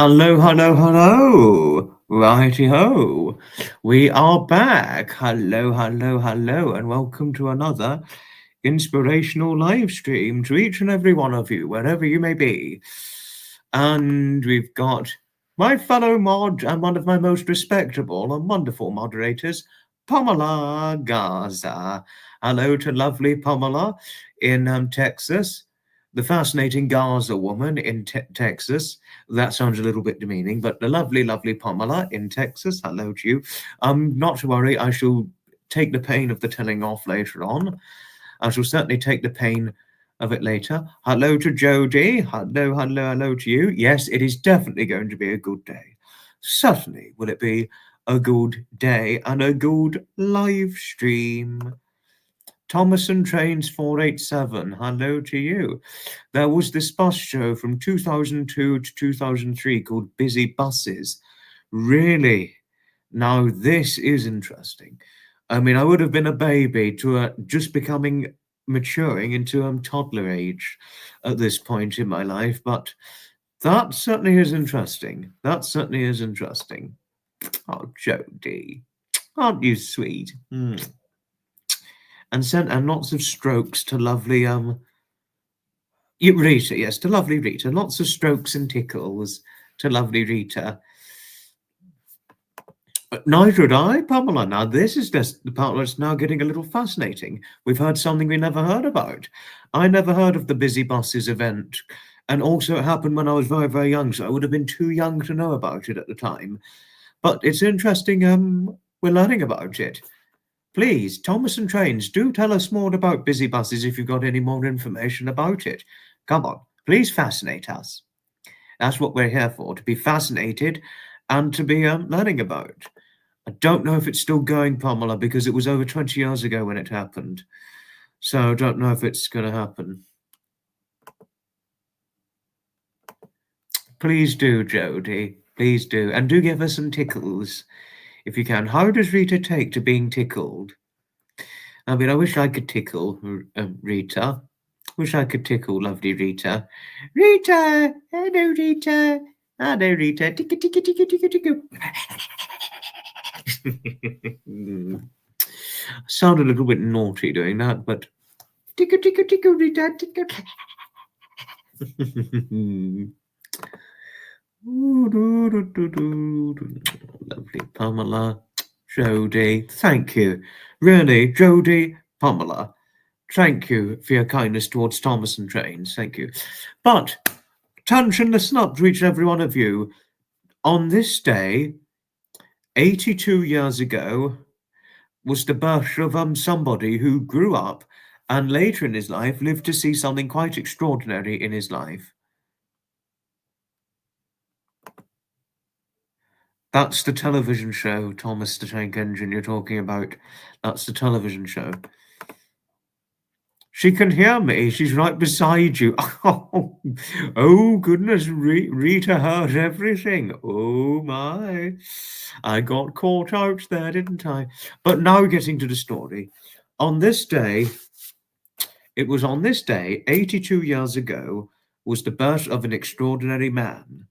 Hello, hello, hello. Righty-ho. We are back. Hello, hello, hello, and welcome to another inspirational live stream to each and every one of you, wherever you may be. And we've got my fellow mod and one of my most respectable and wonderful moderators, Pamela Garza. Hello to lovely Pamela in Texas. The fascinating Garza woman in Texas. That sounds a little bit demeaning, but the lovely, lovely Pamela in Texas. Hello to you. Not to worry, I shall take the pain of the telling off later on. I shall certainly take the pain of it later. Hello to Jody. Hello, hello, hello to you. Yes, it is definitely going to be a good day. Certainly will it be a good day and a good live stream. Thomas and Trains 487, hello to you. There was this bus show from 2002 to 2003 called Busy Buses. Really? Now this is interesting. I mean, I would have been a baby to just maturing into toddler age at this point in my life, but that certainly is interesting. That certainly is interesting. Oh, Jody, aren't you sweet? And lots of strokes to lovely Rita, yes, to lovely Rita. Lots of strokes and tickles to lovely Rita. Neither would I, Pamela. Now this is just the part where it's now getting a little fascinating. We've heard something we never heard about. I never heard of the Busy Buses event, and also it happened when I was very, very young, so I would have been too young to know about it at the time. But it's interesting. We're learning about it. Please, Thomas and Trains, do tell us more about Busy Buses if you've got any more information about it. Come on, please fascinate us. That's what we're here for, to be fascinated and to be learning about. I don't know if it's still going, Pamela, because it was over 20 years ago when it happened. So I don't know if it's going to happen. Please do, Jody. Please do. And do give us some tickles. If you can. How does Rita take to being tickled? I mean, I wish I could tickle Rita. Wish I could tickle lovely Rita. Rita! Hello, Rita. Hello, Rita. Tickle, tickle, tickle, tickle, tickle. Sound a little bit naughty doing that, but tickle, tickle, tickle, Rita. Tickle. Lovely Pamela, Jody, thank you. Really, Jody, Pamela, thank you for your kindness towards Thomas and Trains. Thank you. But attention, listen up to each and every one of you. On this day, 82 years ago, was the birth of somebody who grew up and later in his life lived to see something quite extraordinary in his life. That's the television show, Thomas the Tank Engine, you're talking about. That's the television show. She can hear me. She's right beside you. Oh goodness, Rita heard everything. Oh, my. I got caught out there, didn't I? But now getting to the story. On this day, it was on this day, 82 years ago, was the birth of an extraordinary man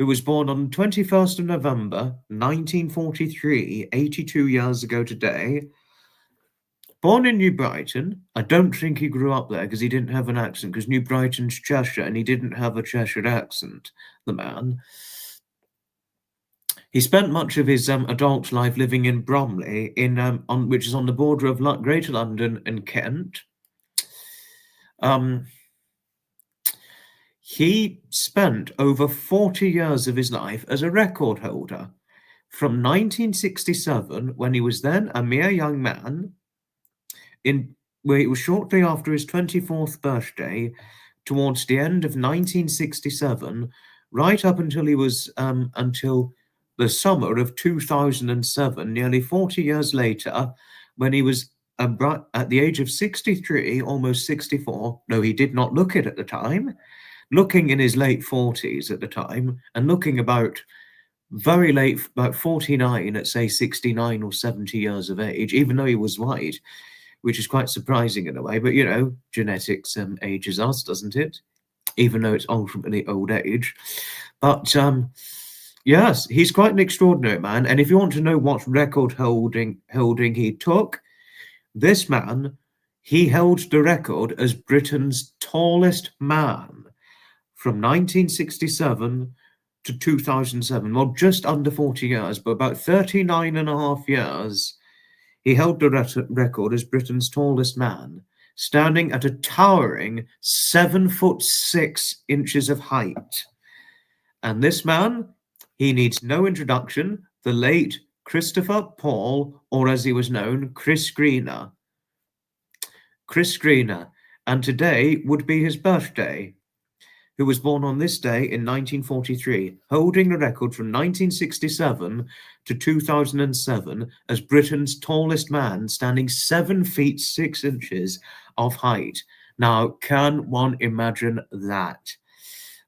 who was born on 21st of November 1943, 82 years ago today. Born in New Brighton. I don't think he grew up there because he didn't have an accent, because New Brighton's Cheshire and he didn't have a Cheshire accent, the man. He spent much of his adult life living in Bromley, which is on the border of Greater London and Kent. He spent over 40 years of his life as a record holder. From 1967, when he was then a mere young man, where it was shortly after his 24th birthday, towards the end of 1967, right up until he was until the summer of 2007, nearly 40 years later, when he was at the age of 63, almost 64. No, he did not look it at the time. Looking in his late 40s at the time, and looking about very late, about 49 at say 69 or 70 years of age, even though he was white, which is quite surprising in a way. But, you know, genetics ages us, doesn't it? Even though it's ultimately old age. But, yes, he's quite an extraordinary man. And if you want to know what record holding he took, this man, he held the record as Britain's tallest man from 1967 to 2007. Well, just under 40 years, but about 39 and a half years, he held the record as Britain's tallest man, standing at a towering 7'6" of height. And this man, he needs no introduction, the late Christopher Paul, or as he was known, Chris Greener. Chris Greener, and today would be his birthday, who was born on this day in 1943, holding the record from 1967 to 2007 as Britain's tallest man, standing 7'6" of height. Now, can one imagine that?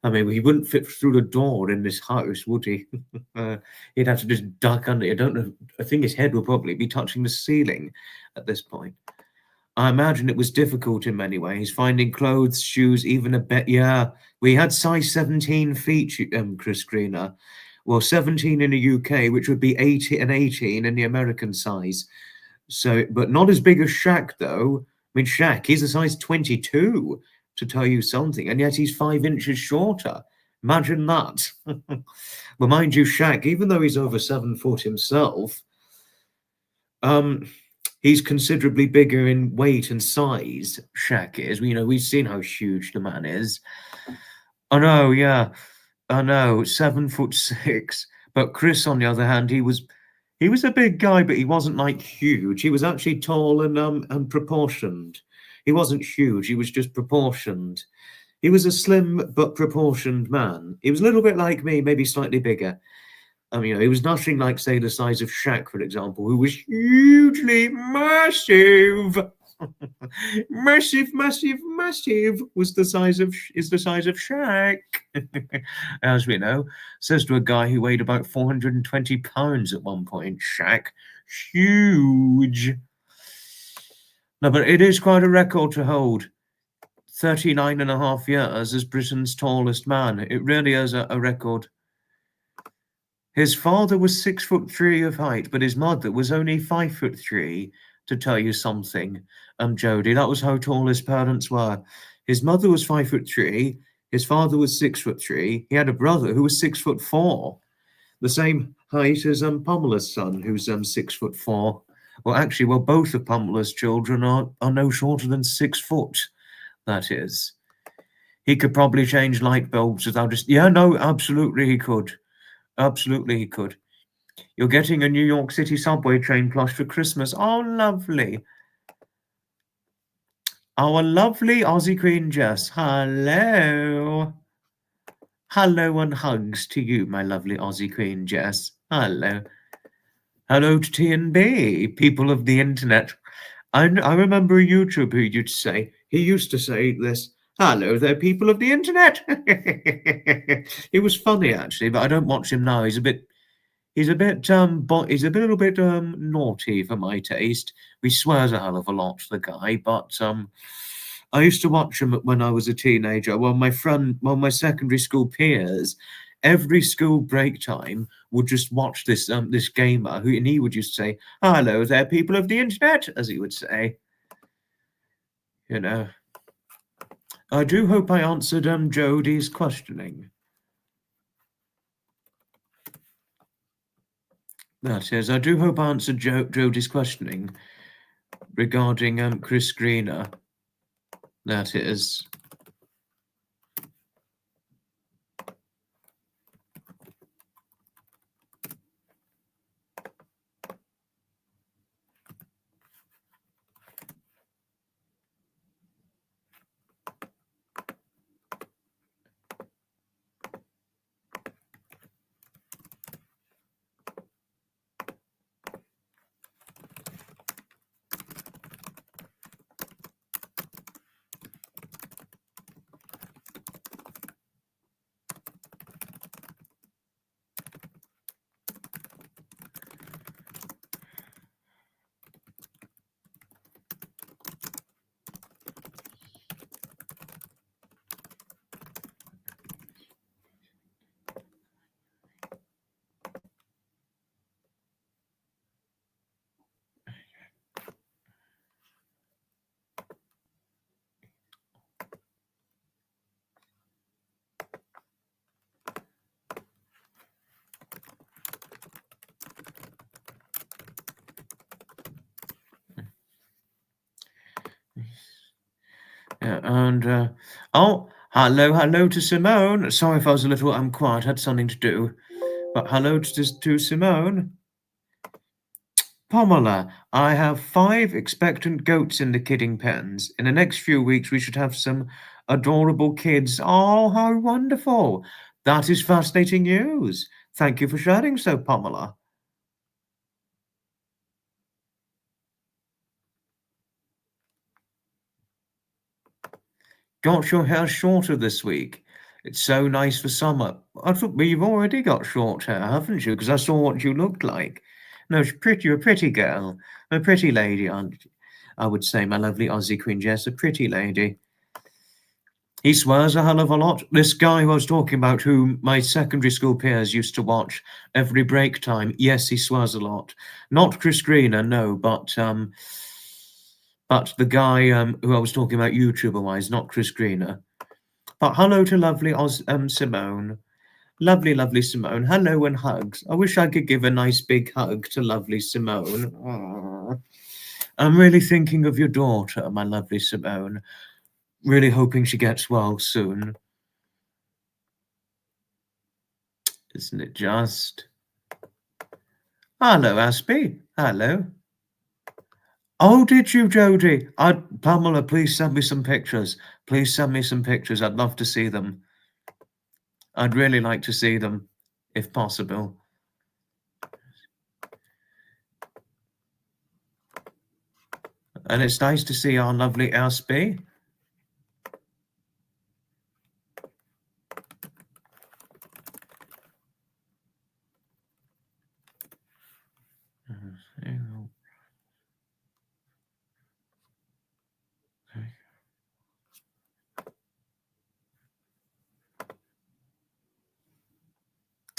I mean, he wouldn't fit through the door in this house, would he? He'd have to just duck under. I don't know. I think his head will probably be touching the ceiling at this point. I imagine it was difficult in many ways, finding clothes, shoes, even a bed. Yeah, we had size 17 feet, Chris Greener. Well, 17 in the UK, which would be 18 in the American size. So, but not as big as Shaq, though. I mean, Shaq, he's a size 22, to tell you something, and yet he's 5 inches shorter. Imagine that. Well, mind you, Shaq, even though he's over 7 foot himself, he's considerably bigger in weight and size, Shaq is. You know, we've seen how huge the man is. I know, yeah. I know, 7'6". But Chris, on the other hand, he was a big guy, but he wasn't like huge. He was actually tall and proportioned. He wasn't huge, he was just proportioned. He was a slim but proportioned man. He was a little bit like me, maybe slightly bigger. I mean, you know, he was nothing like, say, the size of Shaq, for example, who was hugely massive. Massive is the size of Shaq. As we know, says to a guy who weighed about 420 pounds at one point. Shaq, huge. No, but it is quite a record to hold. 39 and a half years as Britain's tallest man. It really is a record. His father was 6'3" of height, but his mother was only 5'3", to tell you something. Jodie, that was how tall his parents were. His mother was 5'3", his father was 6'3". He had a brother who was 6'4", the same height as Pamela's son, who's 6'4". Well, actually, both of Pamela's children are no shorter than 6 foot. That is, he could probably change light bulbs without just. Yeah, no, absolutely he could. Absolutely he could. You're getting a New York City subway train plush for Christmas. Oh, lovely. Our lovely Aussie Queen Jess. Hello. Hello and hugs to you, my lovely Aussie Queen Jess. Hello. Hello to T&B, people of the internet. I remember a YouTuber who used to say this. Hello there, people of the internet. It was funny actually, but I don't watch him now. He's a little bit naughty for my taste. He swears a hell of a lot, the guy. But I used to watch him when I was a teenager. Well, my secondary school peers every school break time would just watch this gamer and he would just say, "Hello there, people of the internet," as he would say. You know. I do hope I answered Jodie's questioning. That is, I do hope I answered Jodie's questioning regarding Chris Greener. That is. Yeah, and oh, hello to Simone. Sorry if I was a little quiet, had something to do. But hello to Simone. Pamela, I have 5 expectant goats in the kidding pens. In the next few weeks, we should have some adorable kids. Oh, how wonderful! That is fascinating news. Thank you for sharing so, Pamela. Got your hair shorter this week. It's so nice for summer. I thought you've already got short hair, haven't you? Because I saw what you looked like. No, you're a pretty girl. A pretty lady, aren't you? I would say, my lovely Aussie Queen Jess, a pretty lady. He swears a hell of a lot. This guy who I was talking about, who my secondary school peers used to watch every break time, yes, he swears a lot. Not Chris Greener, no, but the guy who I was talking about YouTuber-wise, not Chris Greener. But hello to lovely Simone. Lovely, lovely Simone. Hello and hugs. I wish I could give a nice big hug to lovely Simone. Aww. I'm really thinking of your daughter, my lovely Simone. Really hoping she gets well soon. Isn't it just? Hello, Aspie. Hello. Oh, did you, Jodie? Pamela, please send me some pictures. Please send me some pictures. I'd love to see them. I'd really like to see them, if possible. And it's nice to see our lovely Aspie.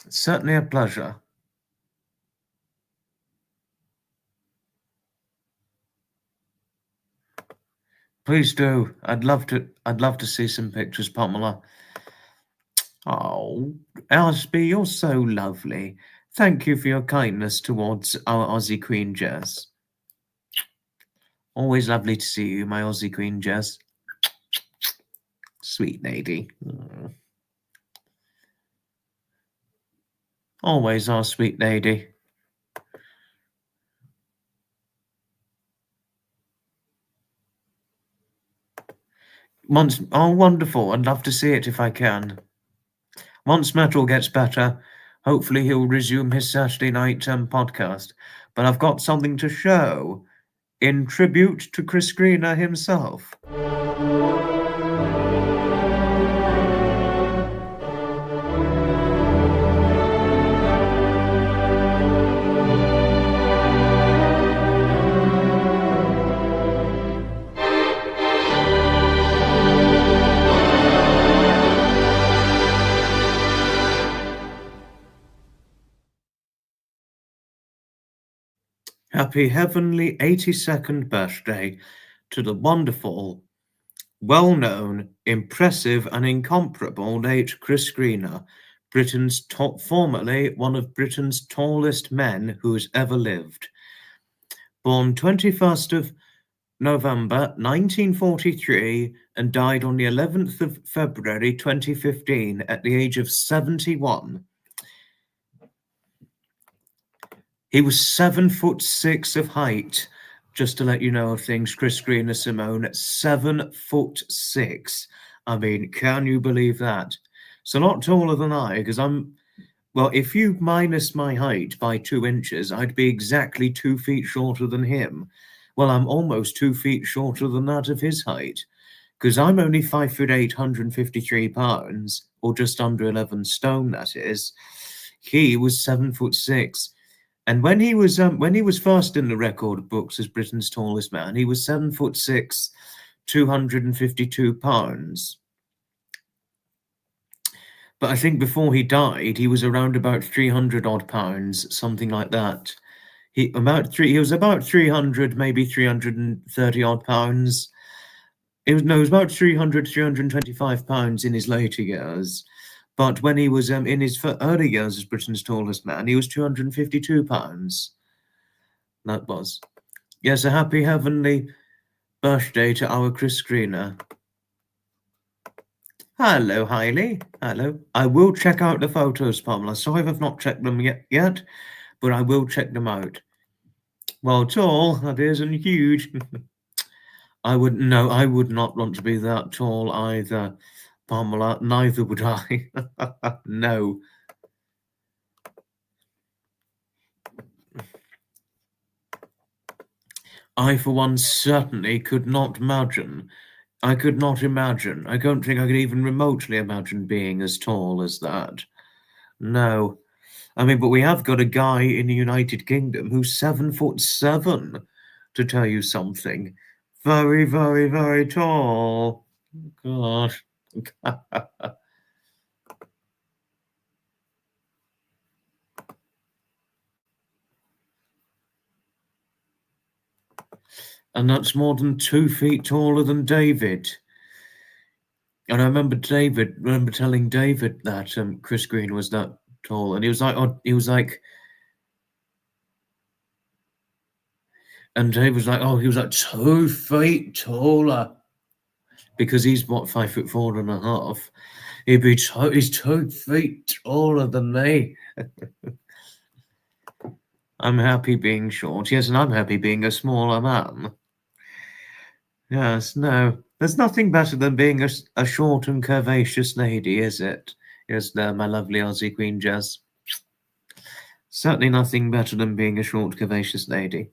It's certainly a pleasure. Please do. I'd love to see some pictures, Pamela. Oh, Aspie, you're so lovely. Thank you for your kindness towards our Aussie Queen Jess. Always lovely to see you, my Aussie Queen Jess. Sweet lady. Always our sweet lady. Oh, wonderful. I'd love to see it if I can. Once Metal gets better, hopefully he'll resume his Saturday night podcast. But I've got something to show in tribute to Chris Greener himself. Happy heavenly 82nd birthday to the wonderful, well-known, impressive and incomparable late Chris Greener, formerly one of Britain's tallest men who has ever lived. Born 21st of November 1943 and died on the 11th of February 2015 at the age of 71. He was 7'6" of height. Just to let you know of things, Chris Greener Simone, 7'6". I mean, can you believe that? It's a lot taller than I, because well, if you minus my height by 2 inches, I'd be exactly 2 feet shorter than him. Well, I'm almost 2 feet shorter than that of his height, because I'm only 5'8", 153 pounds, or just under 11 stone, that is. He was 7'6". And when he was first in the record books as Britain's tallest man, he was 7'6", 252 pounds. But I think before he died, he was around about 300 odd pounds, something like that. He was about 300, maybe 330 odd pounds. It was about 300, 325 pounds in his later years. But when he was in his early years as Britain's tallest man, he was 252 pounds. That was. Yes, a happy heavenly birthday to our Chris Greener. Hello, Hailey. Hello. I will check out the photos, Pamela. Sorry I've not checked them yet, but I will check them out. Well, tall, that is, and huge. I would not want to be that tall either, Pamela. Neither would I. No. I, for one, certainly could not imagine. I could not imagine. I don't think I could even remotely imagine being as tall as that. No. I mean, but we have got a guy in the United Kingdom who's 7'7", to tell you something. Very, very, very tall. Gosh. And that's more than 2 feet taller than David. And I remember telling David that Chris Green was that tall, and he was like, and Dave was like, oh, he was like 2 feet taller, because he's what, 5'4.5". He's 2 feet taller than me. I'm happy being short, yes, and I'm happy being a smaller man. Yes, no, there's nothing better than being a short and curvaceous lady, is it? Yes, there, my lovely Aussie Queen Jess. Certainly nothing better than being a short, curvaceous lady.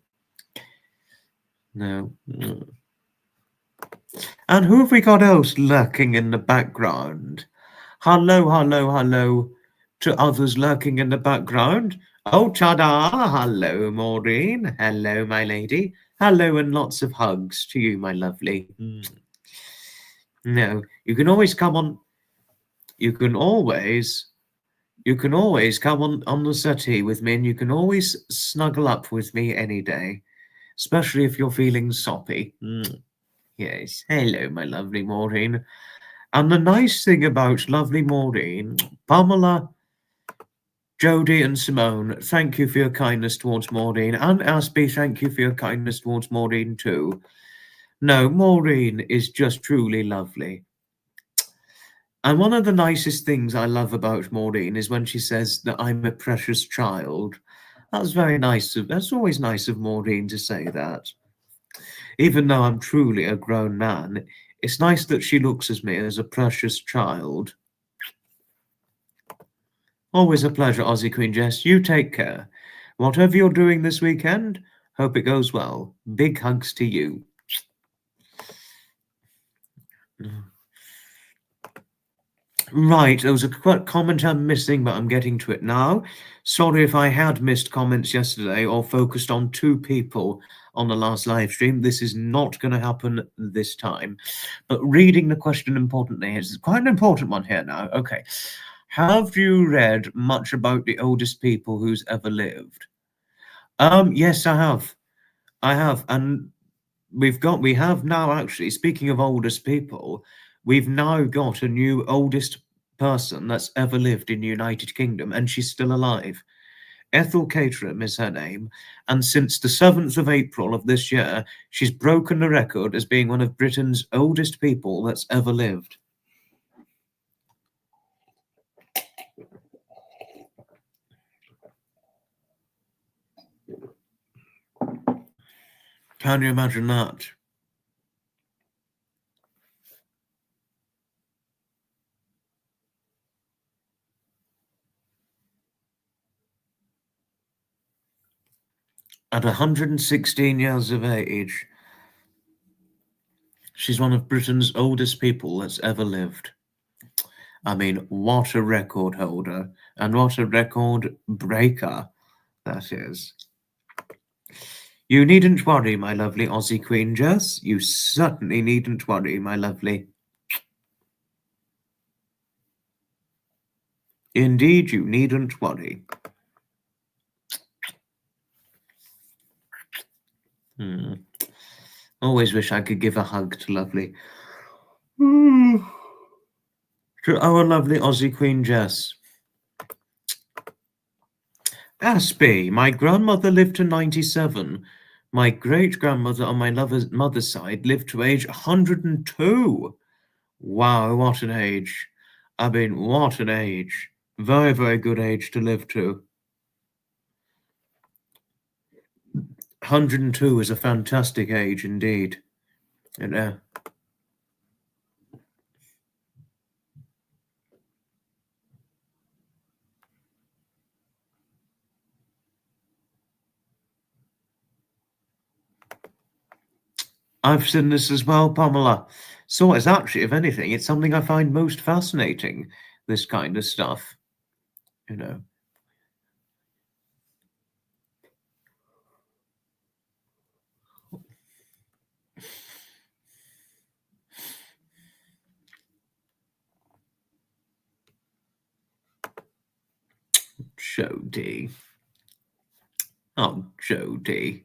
No. And who have we got else lurking in the background? Hello, hello, hello to others lurking in the background. Oh, ta-da! Hello, Maureen. Hello, my lady. Hello, and lots of hugs to you, my lovely. No, you can always come on. You can always come on the settee with me, and you can always snuggle up with me any day, especially if you're feeling soppy. Yes. Hello, my lovely Maureen. And the nice thing about lovely Maureen, Pamela, Jodie and Simone, thank you for your kindness towards Maureen. And Aspie, thank you for your kindness towards Maureen too. No, Maureen is just truly lovely. And one of the nicest things I love about Maureen is when she says that I'm a precious child. That's very nice. That's always nice of Maureen to say that. Even though I'm truly a grown man, it's nice that she looks at me as a precious child. Always a pleasure, Aussie Queen Jess. You take care. Whatever you're doing this weekend, hope it goes well. Big hugs to you. Right, there was a comment I'm missing, but I'm getting to it now. Sorry if I had missed comments yesterday or focused on 2 people on the last live stream. This is not going to happen this time. But reading the question importantly, it's quite an important one here now. Okay. Have you read much about the oldest people who's ever lived? Yes, I have. I have, and we have now actually, speaking of oldest people, we've now got a new oldest person that's ever lived in the United Kingdom, and she's still alive. Ethel Caterham is her name, and since the 7th of April of this year, she's broken the record as being one of Britain's oldest people that's ever lived. Can you imagine that? At 116 years of age, she's one of Britain's oldest people that's ever lived. I mean, what a record holder, and what a record breaker that is. You needn't worry, my lovely Aussie Queen Jess. You certainly needn't worry, my lovely. Indeed, you needn't worry. Always wish I could give a hug to lovely. To our lovely Aussie Queen Jess. Aspie, my grandmother lived to 97. My great-grandmother on my mother's side lived to age 102. Wow, what an age. I mean, what an age. Very, very good age to live to. 102 is a fantastic age indeed. And, I've seen this as well, Pamela. So it's actually, if anything, it's something I find most fascinating, this kind of stuff. You know. Jodie. Oh, Jodie.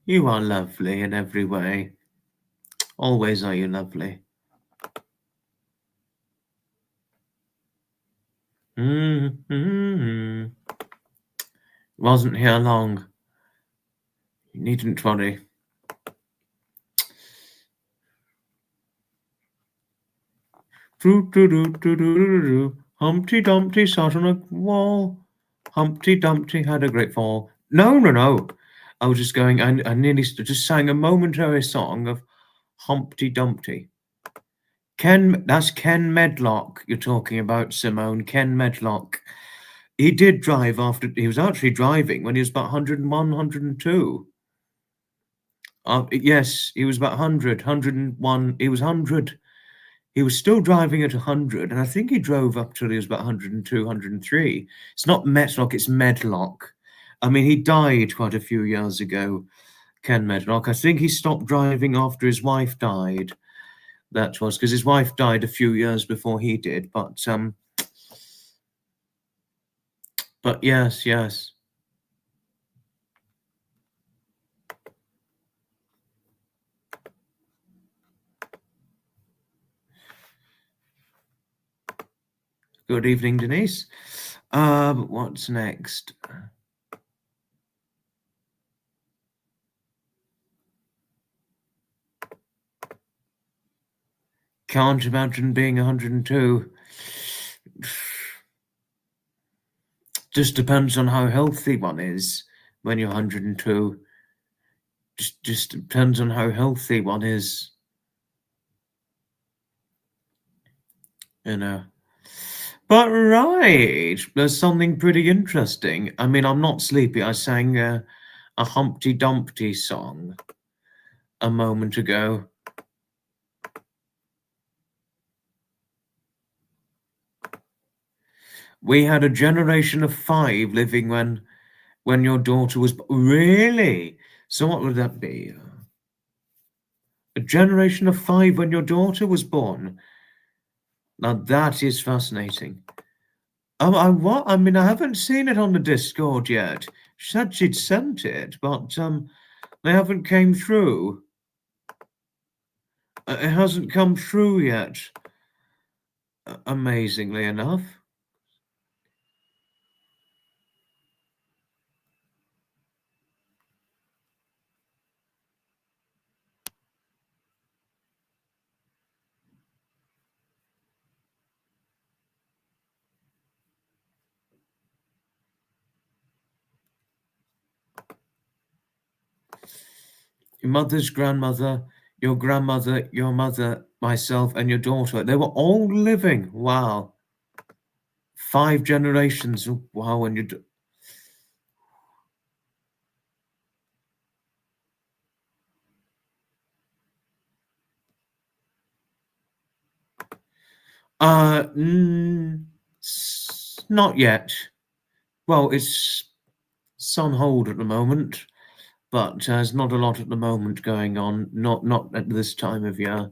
You are lovely in every way. Always are you lovely. Wasn't here long. You needn't worry. Humpty Dumpty sat on a wall. Humpty Dumpty had a great fall. No. I was just going, I nearly just sang a momentary song of Humpty Dumpty. That's Ken Medlock you're talking about, Simone. Ken Medlock. He did drive he was actually driving when he was about 101, 102. Yes, he was about 100, 101. He was 100. He was still driving at 100, and I think he drove up till he was about 102, 103. It's not Medlock, it's Medlock. I mean, he died quite a few years ago, Ken Medlock. I think he stopped driving after his wife died. That was because his wife died a few years before he did. But yes. Good evening, Denise. What's next? Can't imagine being 102. Just depends on how healthy one is when you're 102. Just depends on how healthy one is. You know. But right, there's something pretty interesting. I mean, I'm not sleepy. I sang a Humpty Dumpty song a moment ago. We had a generation of 5 living when your daughter was... Really? So what would that be? A generation of 5 when your daughter was born? Now that is fascinating. What? I mean, I haven't seen it on the Discord yet. She said she'd sent it, but They haven't came through. It hasn't come through yet, amazingly enough. Your mother's grandmother, your grandmother, your mother, myself, and your daughter. They were all living. Wow. 5 generations. Wow. And you. Not yet. Well, it's on hold at the moment, but there's not a lot at the moment going on. Not at this time of year.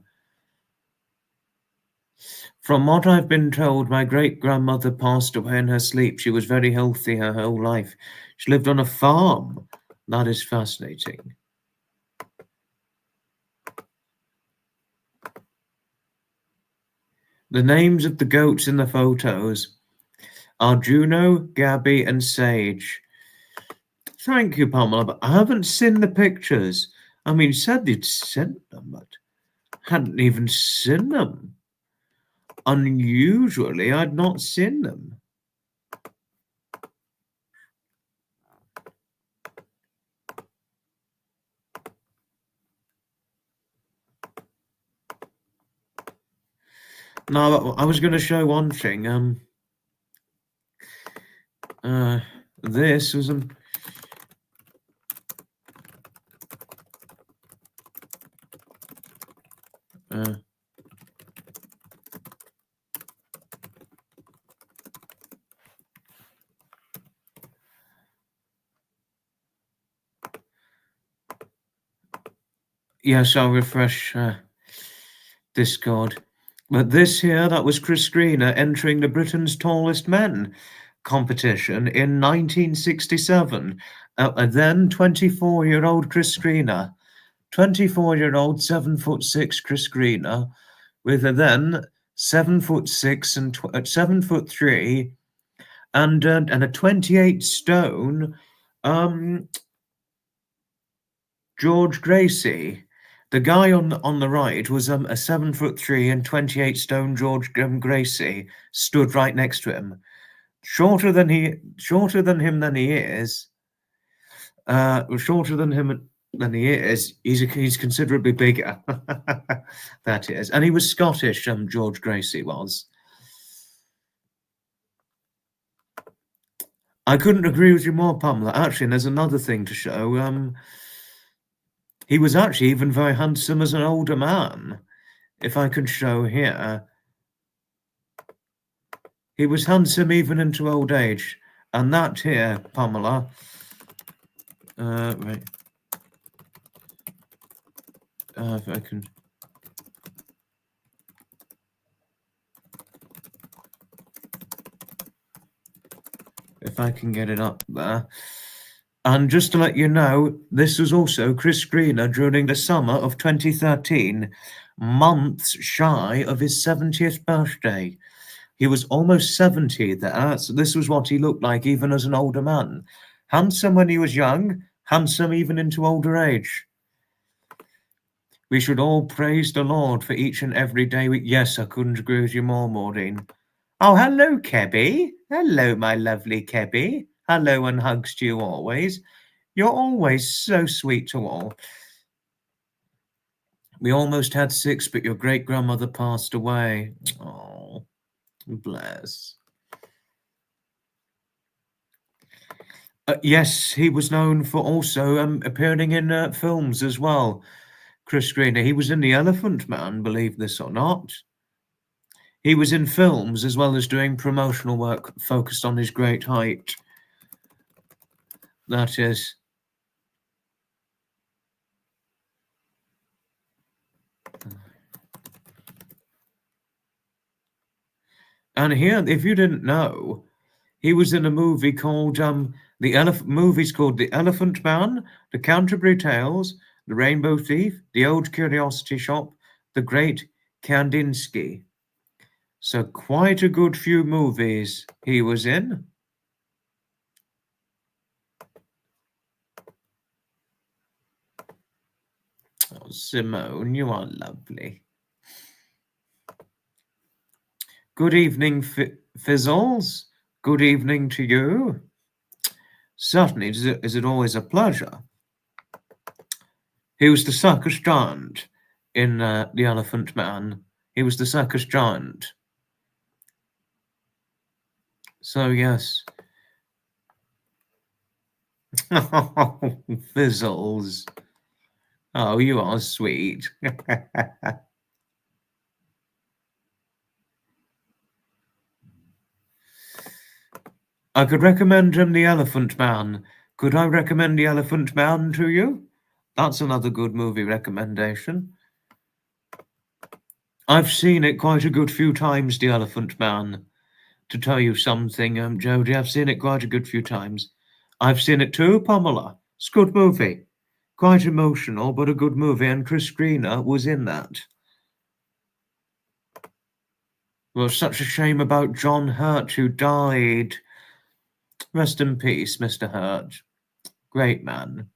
From what I've been told, my great-grandmother passed away in her sleep. She was very healthy her whole life. She lived on a farm. That is fascinating. The names of the goats in the photos are Juno, Gabby, and Sage. Thank you, Pamela, but I haven't seen the pictures. I mean, said you'd sent them, but hadn't even seen them. Unusually, I'd not seen them. Now, I was going to show one thing. This was yes, I'll refresh Discord. But this here, that was Chris Greener entering the Britain's Tallest Men competition in 1967. Then 24-year-old Chris Greener, 24-year-old 7'6" Chris Greener, with a then 7'6" and 7'3" and a 28 stone George Gracie. The guy on the right was a 7'3" and 28 stone George Gracie stood right next to him, shorter than him than he is. Shorter than him than he is. He's considerably bigger. That is, and he was Scottish. George Gracie was. I couldn't agree with you more, Pamela. Actually, there's another thing to show. He was actually even very handsome as an older man. If I could show here, he was handsome even into old age. And that here, Pamela, right. If I can. If I can get it up there. And just to let you know, this was also Chris Greener during the summer of 2013, months shy of his 70th birthday. He was almost 70 there, so this was what he looked like even as an older man. Handsome when he was young, handsome even into older age. We should all praise the Lord for each and every day. Yes, I couldn't agree with you more, Maureen. Oh, hello, Kebby. Hello, my lovely Kebby. Hello and hugs to you always. You're always so sweet to all. We almost had 6, but your great-grandmother passed away. Oh, bless. Yes, he was known for also appearing in films as well. Chris Greener. He was in The Elephant Man, believe this or not. He was in films as well as doing promotional work focused on his great height. That is. And here, if you didn't know, He was in a movie called movies called The Elephant Man, The Canterbury Tales, The Rainbow Thief, The Old Curiosity Shop, The Great Kandinsky. So quite a good few movies he was in. Oh, Simone, you are lovely. Good evening, Fizzles. Good evening to you. Certainly, is it always a pleasure. He was the circus giant in The Elephant Man. He was the circus giant. So, yes. Oh, Fizzles. Oh, you are sweet. I could recommend him The Elephant Man. Could I recommend The Elephant Man to you? That's another good movie recommendation. I've seen it quite a good few times, The Elephant Man. To tell you something, Jodie, I've seen it quite a good few times. I've seen it too, Pamela. It's a good movie. Quite emotional, but a good movie, and Chris Greener was in that. Well, such a shame about John Hurt, who died. Rest in peace, Mr. Hurt. Great man.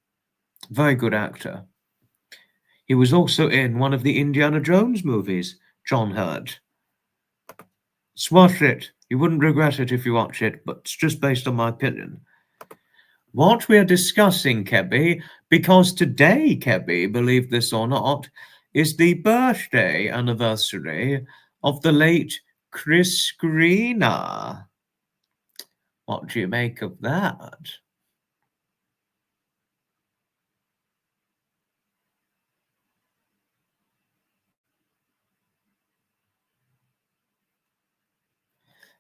Very good actor. He was also in one of the Indiana Jones movies, John Hurt. Just watch it. You wouldn't regret it if you watch it, but it's just based on my opinion. What we are discussing, Kebby, because today, Kebby, believe this or not, is the birthday anniversary of the late Chris Greener. What do you make of that?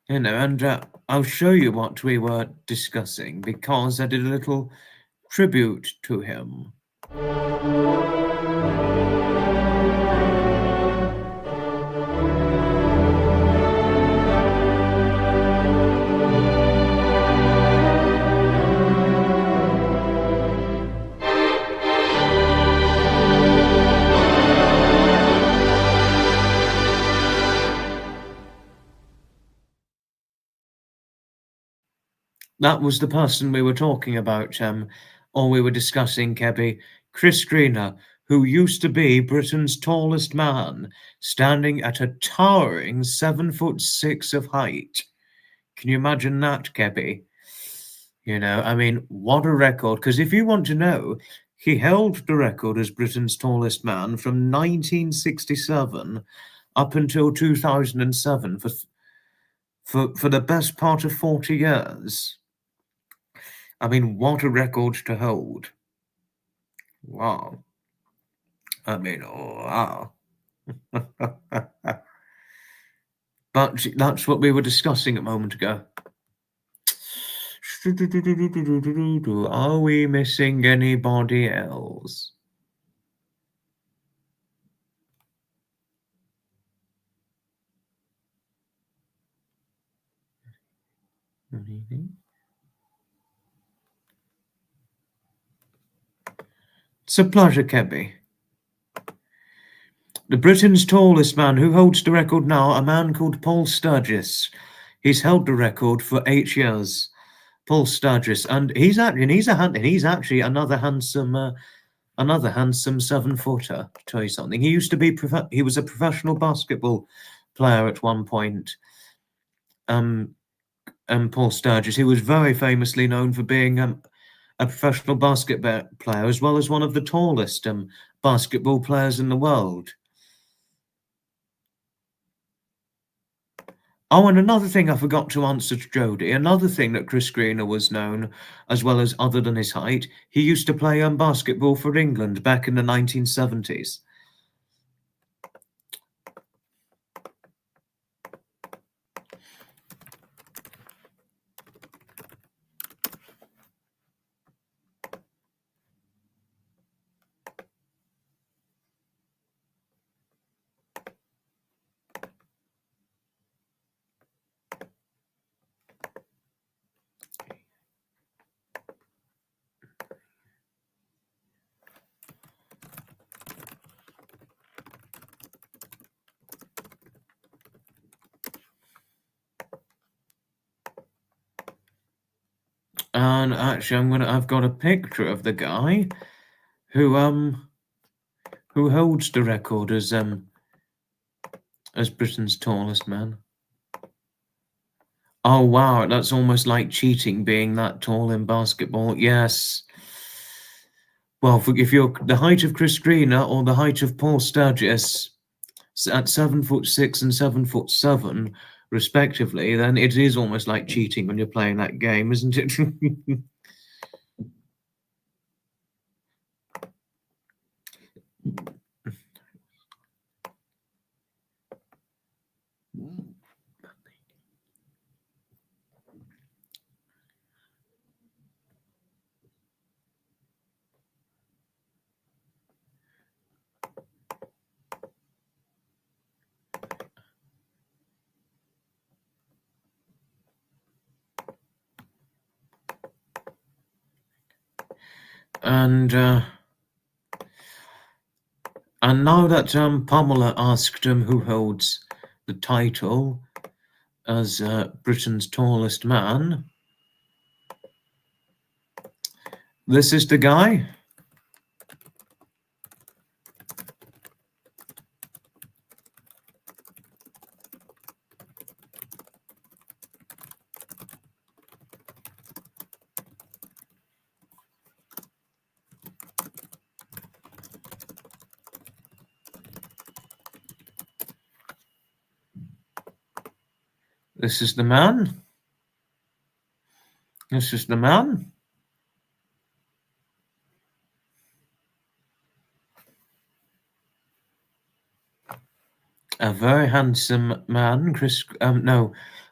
You know, and I'll show you what we were discussing because I did a little tribute to him. That was the person we were talking about, or we were discussing, Kebby. Chris Greener, who used to be Britain's tallest man, standing at a towering 7'6" of height. Can you imagine that, Kebby? You know, I mean, what a record. Because if you want to know, he held the record as Britain's tallest man from 1967 up until 2007 for the best part of 40 years. I mean, what a record to hold. Wow. I mean, wow. But that's what we were discussing a moment ago. Are we missing anybody else? It's a pleasure, Kebby. The Britain's tallest man who holds the record now, a man called Paul Sturgis. He's held the record for 8 years. Paul Sturgis, and he's actually another handsome 7-footer. To tell you something, he used to be he was a professional basketball player at one point. Paul Sturgis, he was very famously known for being a professional basketball player, as well as one of the tallest basketball players in the world. Oh, and another thing I forgot to answer to Jodie, another thing that Chris Greener was known, as well as other than his height, he used to play basketball for England back in the 1970s. And actually, I've got a picture of the guy who holds the record as Britain's tallest man. Oh wow, that's almost like cheating, being that tall in basketball. Yes. Well, if you're the height of Chris Greener or the height of Paul Sturgis at 7'6" and 7'7", respectively, then it is almost like cheating when you're playing that game, isn't it? And now that Pamela asked him who holds the title as Britain's tallest man, this is the guy. This is the man. This is the man. A very handsome man,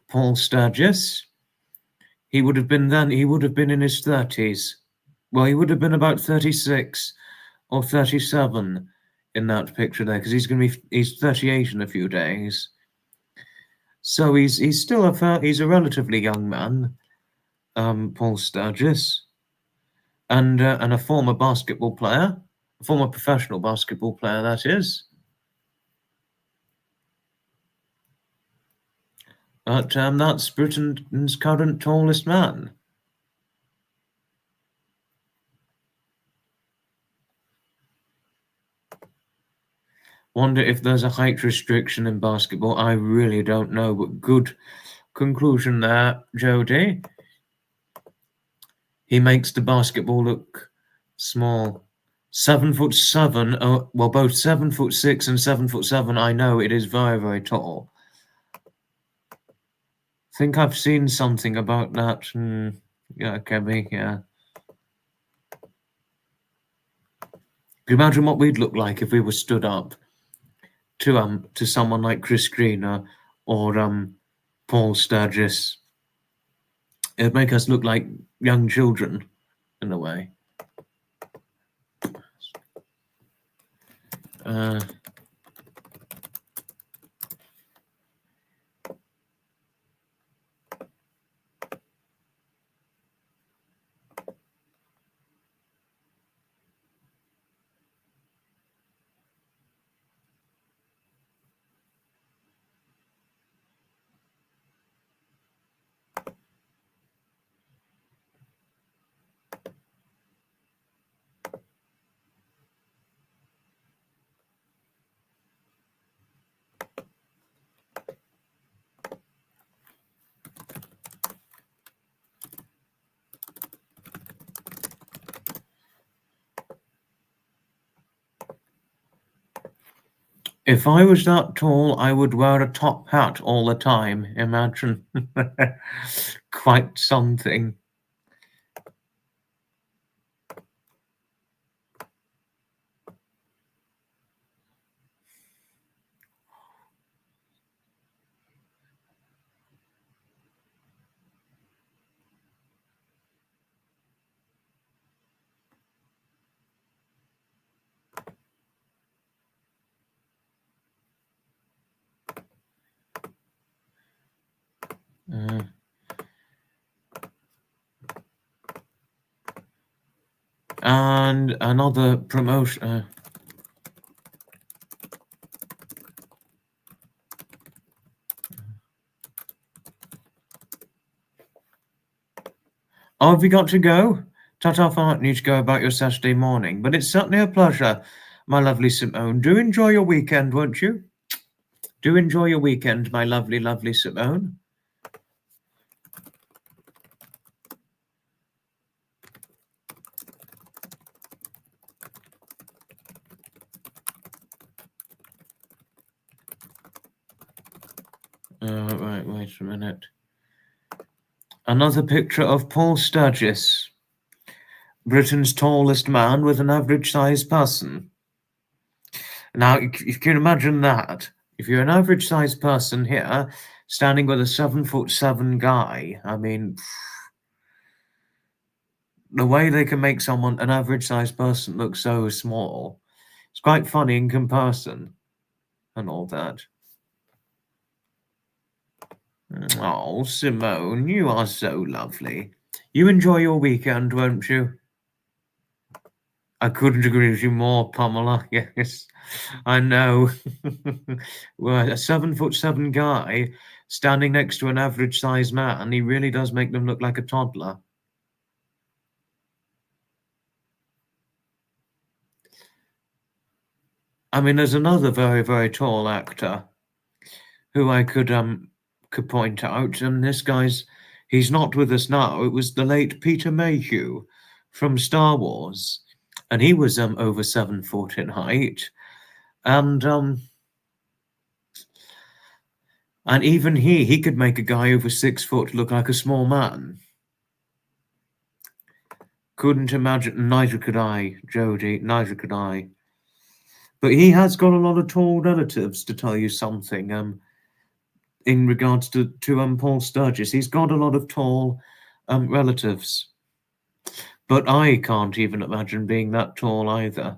Paul Sturgis. He would have been in his 30s. Well, he would have been about 36 or 37 in that picture there, because he's 38 in a few days. So he's still he's a relatively young man, Paul Sturgis, and a former basketball player, a former professional basketball player, that is. But that's Britain's current tallest man. Wonder if there's a height restriction in basketball. I really don't know, but good conclusion there, Jody. He makes the basketball look small. 7'7". Well, both 7'6" and 7'7". I know it is very, very tall. I think I've seen something about that. Yeah, Kebby, yeah. Can you imagine what we'd look like if we were stood up to someone like Chris Greener or Paul Sturgis? It'd make us look like young children, in a way. If I was that tall, I would wear a top hat all the time. Imagine. Quite something. And another promotion. Oh, have you got to go? Ta-ta for now, need to go about your Saturday morning, but it's certainly a pleasure, my lovely Simone. Do enjoy your weekend, won't you? Do enjoy your weekend, my lovely, lovely Simone. Right, wait a minute. Another picture of Paul Sturgis, Britain's tallest man with an average-sized person. Now, you can imagine that. If you're an average-sized person here, standing with a 7'7" guy, I mean, the way they can make someone, an average-sized person, look so small, it's quite funny in comparison and all that. Oh, Simone, you are so lovely. You enjoy your weekend, won't you? I couldn't agree with you more, Pamela. Yes, I know. Well, a 7'7" guy standing next to an average-sized man, he really does make them look like a toddler. I mean, there's another very, very tall actor who I could point out, and this guy's, he's not with us now. It was the late Peter Mayhew from Star Wars, and he was over 7 foot in height, and even he could make a guy over 6 foot look like a small man. Couldn't imagine. Neither could I, Jodie. Neither could I. But he has got a lot of tall relatives, to tell you something. In regards to Paul Sturgis, he's got a lot of tall relatives. But I can't even imagine being that tall either.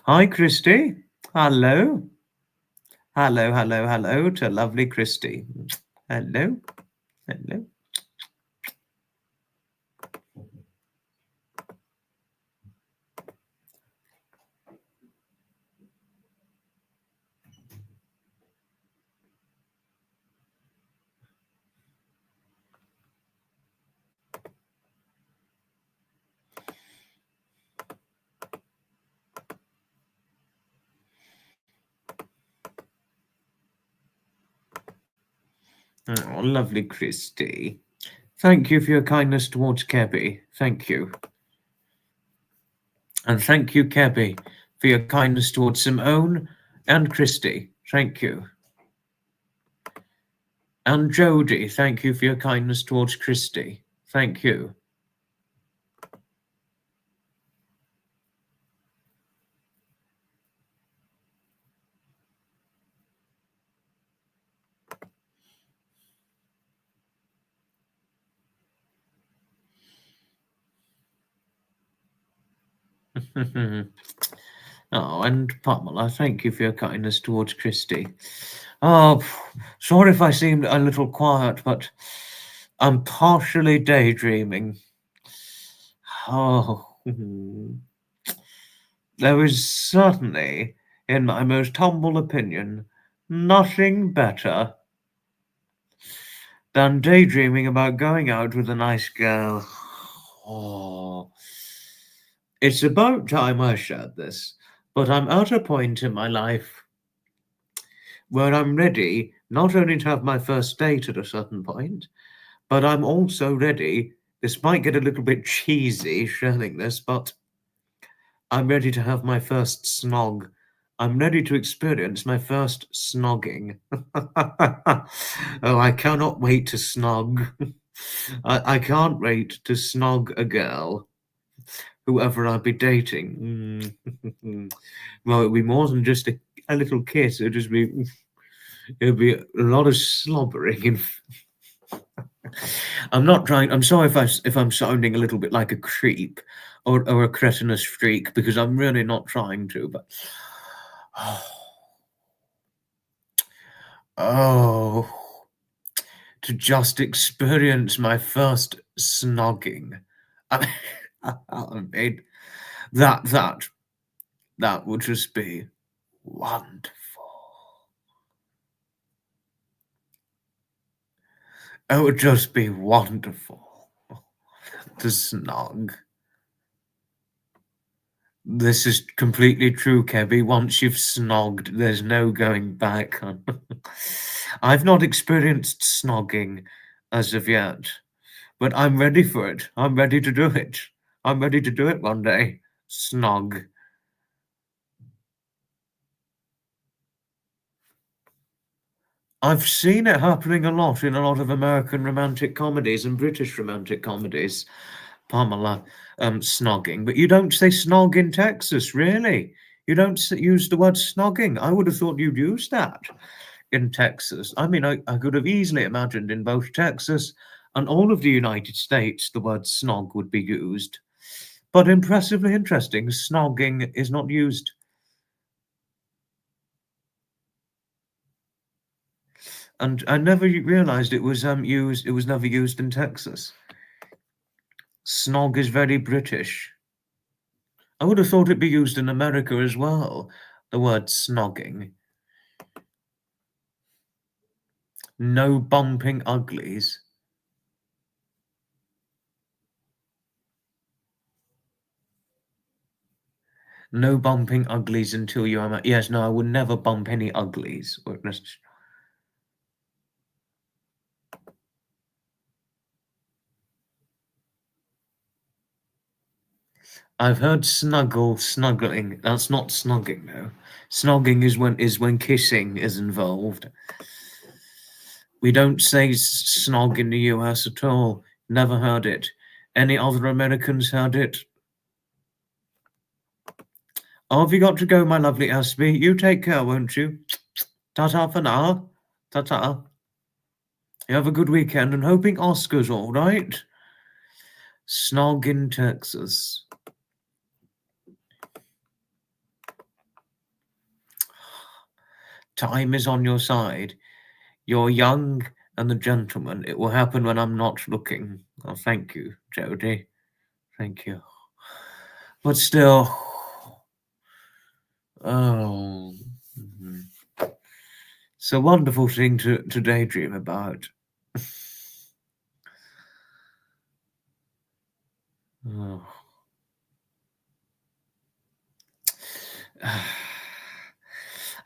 Hi, Christy. Hello. Hello, hello, hello to lovely Christy. Hello. Hello. Oh, lovely Christy. Thank you for your kindness towards Kebby. Thank you. And thank you, Kebby, for your kindness towards Simone and Christy. Thank you. And Jodie, thank you for your kindness towards Christy. Thank you. Oh, and Pamela, thank you for your kindness towards Christy. Oh, sorry if I seemed a little quiet, but I'm partially daydreaming. Oh, there is certainly, in my most humble opinion, nothing better than daydreaming about going out with a nice girl. Oh, it's about time I shared this, but I'm at a point in my life where I'm ready not only to have my first date at a certain point, but I'm also ready. This might get a little bit cheesy sharing this, but I'm ready to have my first snog. I'm ready to experience my first snogging. Oh, I cannot wait to snog. I can't wait to snog a girl, whoever I'll be dating. Well, it'll be more than just a little kiss. It'll be a lot of slobbering. I'm not trying. I'm sorry if I'm sounding a little bit like a creep or a cretinous freak, because I'm really not trying to. But oh, to just experience my first snogging. I mean, that would just be wonderful. It would just be wonderful to snog. This is completely true, Kebby. Once you've snogged, there's no going back. I've not experienced snogging as of yet, but I'm ready for it. I'm ready to do it. I'm ready to do it one day. Snog. I've seen it happening a lot in a lot of American romantic comedies and British romantic comedies. Pamela, snogging. But you don't say snog in Texas, really? You don't use the word snogging. I would have thought you'd use that in Texas. I mean, I could have easily imagined in both Texas and all of the United States the word snog would be used. But impressively interesting, snogging is not used. And I never realized it was used. It was never used in Texas. Snog is very British. I would have thought it'd be used in America as well. The word snogging. No bumping uglies. No bumping uglies until you are. Yes, no, I would never bump any uglies. I've heard snuggle, snuggling. That's not snogging, though. Snogging is when kissing is involved. We don't say snog in the US at all. Never heard it. Any other Americans heard it? Oh, have you got to go, my lovely Aspie? You take care, won't you? Ta-ta for now. Ta-ta. You have a good weekend and hoping Oscar's all right. Snog in Texas. Time is on your side. You're young and a gentleman. It will happen when I'm not looking. Oh, thank you, Jody. Thank you. But still, oh, it's a wonderful thing to daydream about. Oh.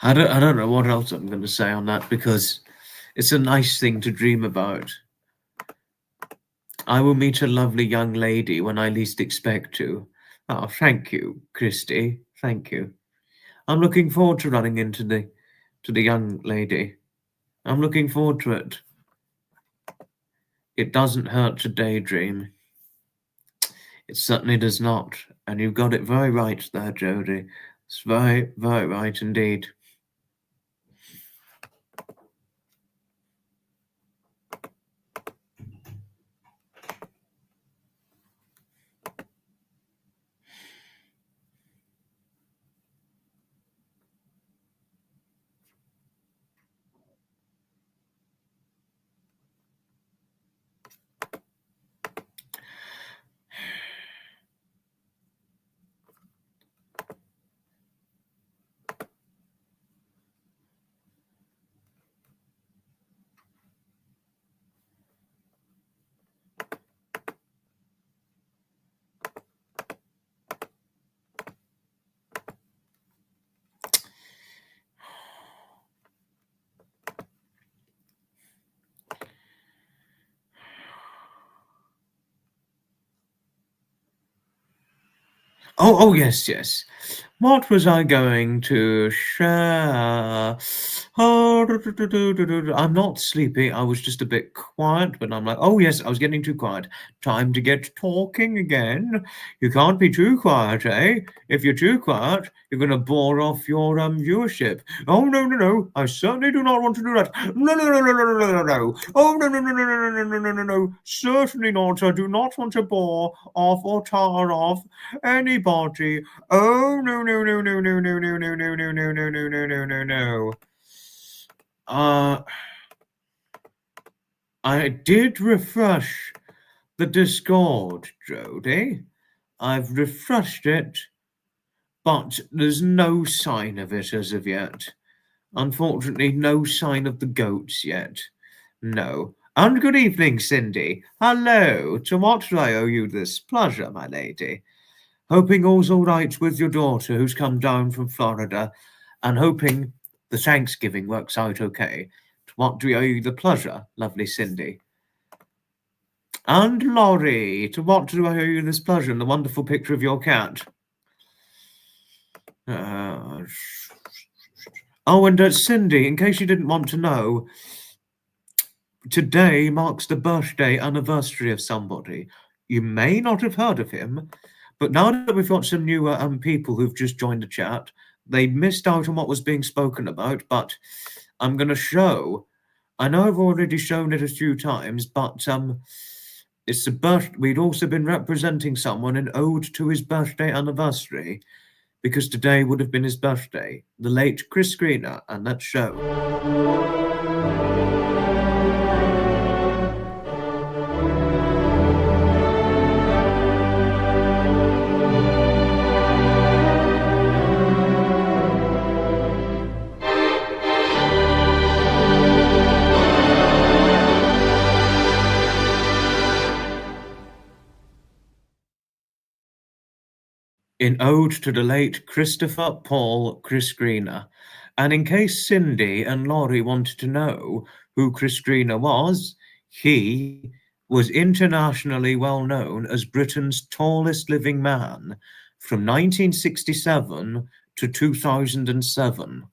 I don't know what else I'm going to say on that because it's a nice thing to dream about. I will meet a lovely young lady when I least expect to. Oh, thank you, Christy. Thank you. I'm looking forward to running into the young lady. I'm looking forward to it. It doesn't hurt to daydream. It certainly does not. And you've got it very right there, Jody. It's very, very right indeed. Oh, yes, yes. What was I going to share? Oh, I'm not sleepy. I was just a bit quiet, but I'm like, oh, yes, I was getting too quiet. Time to get talking again. You can't be too quiet, eh? If you're too quiet, you're going to bore off your viewership. Oh, no, no, no. I certainly do not want to do that. No, no, no, no, no, no, no, no, no. Oh, no, no, no, no, no, no, no, no, no, no. Certainly not. I do not want to bore off or tire off anybody. Oh, no, no, no, no, no, no, no, no, no, no, no, no, no, no, no, no, no. I did refresh the Discord, Jody. I've refreshed it, but there's no sign of it as of yet. Unfortunately, no sign of the goats yet. No. And good evening, Cindy. Hello. To what do I owe you this pleasure, my lady? Hoping all's all right with your daughter who's come down from Florida, and hoping the Thanksgiving works out okay. To what do I owe you the pleasure, lovely Cindy? And Laurie, to what do I owe you this pleasure and the wonderful picture of your cat? Oh, and Cindy, in case you didn't want to know, today marks the birthday anniversary of somebody. You may not have heard of him, but now that we've got some newer people who've just joined the chat, they missed out on what was being spoken about, but I'm going to show. I know I've already shown it a few times, but it's the birth. We'd also been representing someone in ode to his birthday anniversary, because today would have been his birthday, the late Chris Greener, and let's show. In ode to the late Christopher Paul Chris Greener. And in case Cindy and Laurie wanted to know who Chris Greener was, he was internationally well known as Britain's tallest living man from 1967 to 2007.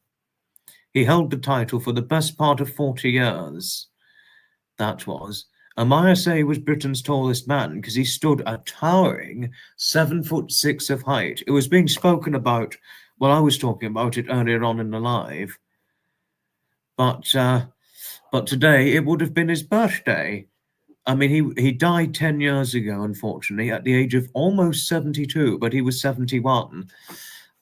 He held the title for the best part of 40 years. That was. Amaya say was Britain's tallest man because he stood a towering 7'6" of height. It was being spoken about, well, I was talking about it earlier on in the live. But today it would have been his birthday. I mean, he died 10 years ago, unfortunately, at the age of almost 72, but he was 71.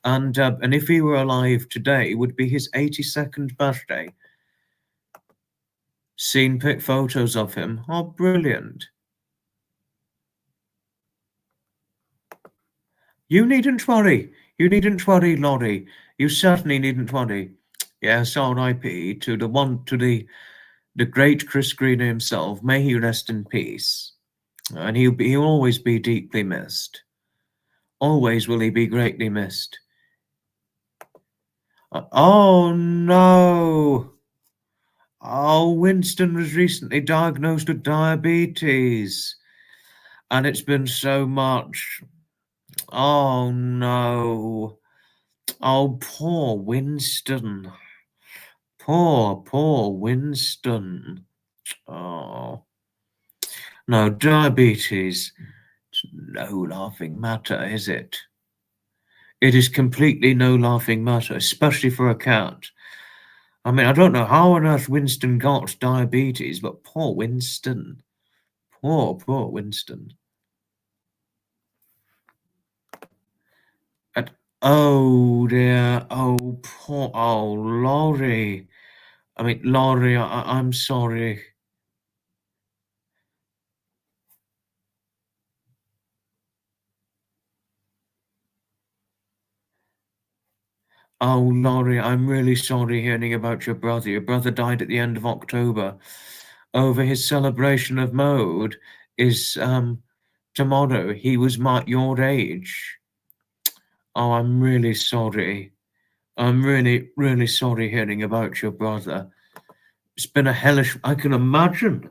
And if he were alive today, it would be his 82nd birthday. Seen pic photos of him. Oh, brilliant. You needn't worry. You needn't worry, Laurie. You certainly needn't worry. Yes, R.I.P. to the great Chris Greener himself. May he rest in peace. And he'll always be deeply missed. Always will he be greatly missed. Oh, no. Oh, Winston was recently diagnosed with diabetes. And it's been so much. Oh, no. Oh, poor Winston. Poor Winston. Oh. No, diabetes. It's no laughing matter, is it? It is completely no laughing matter, especially for a cat. I mean, I don't know how on earth Winston got diabetes, but poor Winston. Poor Winston. And, oh dear, oh poor, oh Laurie. I mean, Laurie, I'm sorry. Oh, Laurie, I'm really sorry hearing about your brother. Your brother died at the end of October. Over his celebration of mode is tomorrow. He was your age. Oh, I'm really sorry. I'm really, really sorry hearing about your brother. It's been a hellish. I can imagine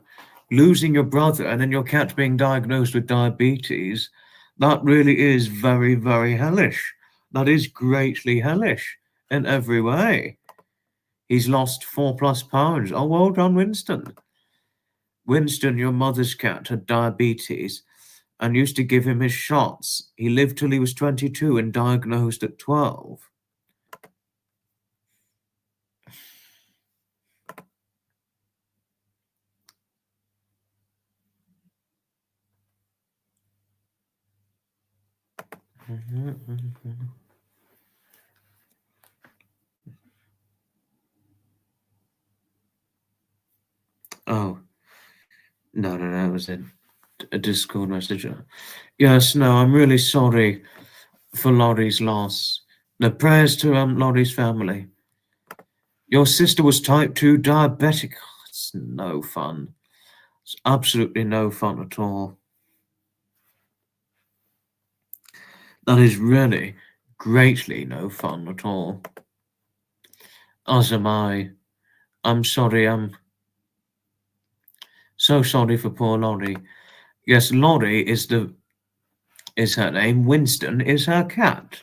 losing your brother and then your cat being diagnosed with diabetes. That really is very, very hellish. That is greatly hellish in every way. He's lost 4+ pounds. Oh, well done, Winston. Winston, your mother's cat, had diabetes and used to give him his shots. He lived till he was 22 and diagnosed at 12. Oh, no, it was a Discord message. Yes, no, I'm really sorry for Laurie's loss. The prayers to Laurie's family. Your sister was type 2 diabetic. It's no fun. It's absolutely no fun at all. That is really greatly no fun at all. As am I. I'm sorry, I'm so sorry for poor Laurie. Yes, Laurie is her name. Winston is her cat.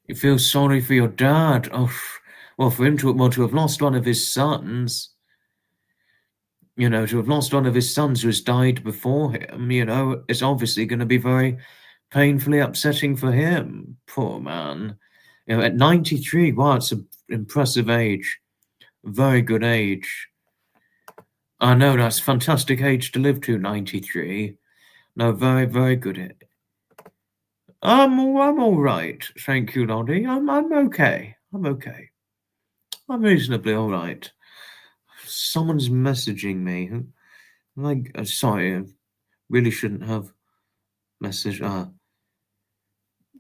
You feel sorry for your dad. Oh, well, for him to have lost one of his sons, to have lost one of his sons who has died before him, it's obviously going to be very painfully upsetting for him. Poor man. At 93, wow, it's an impressive age. Very good age. I know, that's a fantastic age to live to, 93. No, very, very good. I'm all right. Thank you, Noddy. I'm okay. I'm okay. I'm reasonably all right. Someone's messaging me. Like, sorry, I really shouldn't have messaged.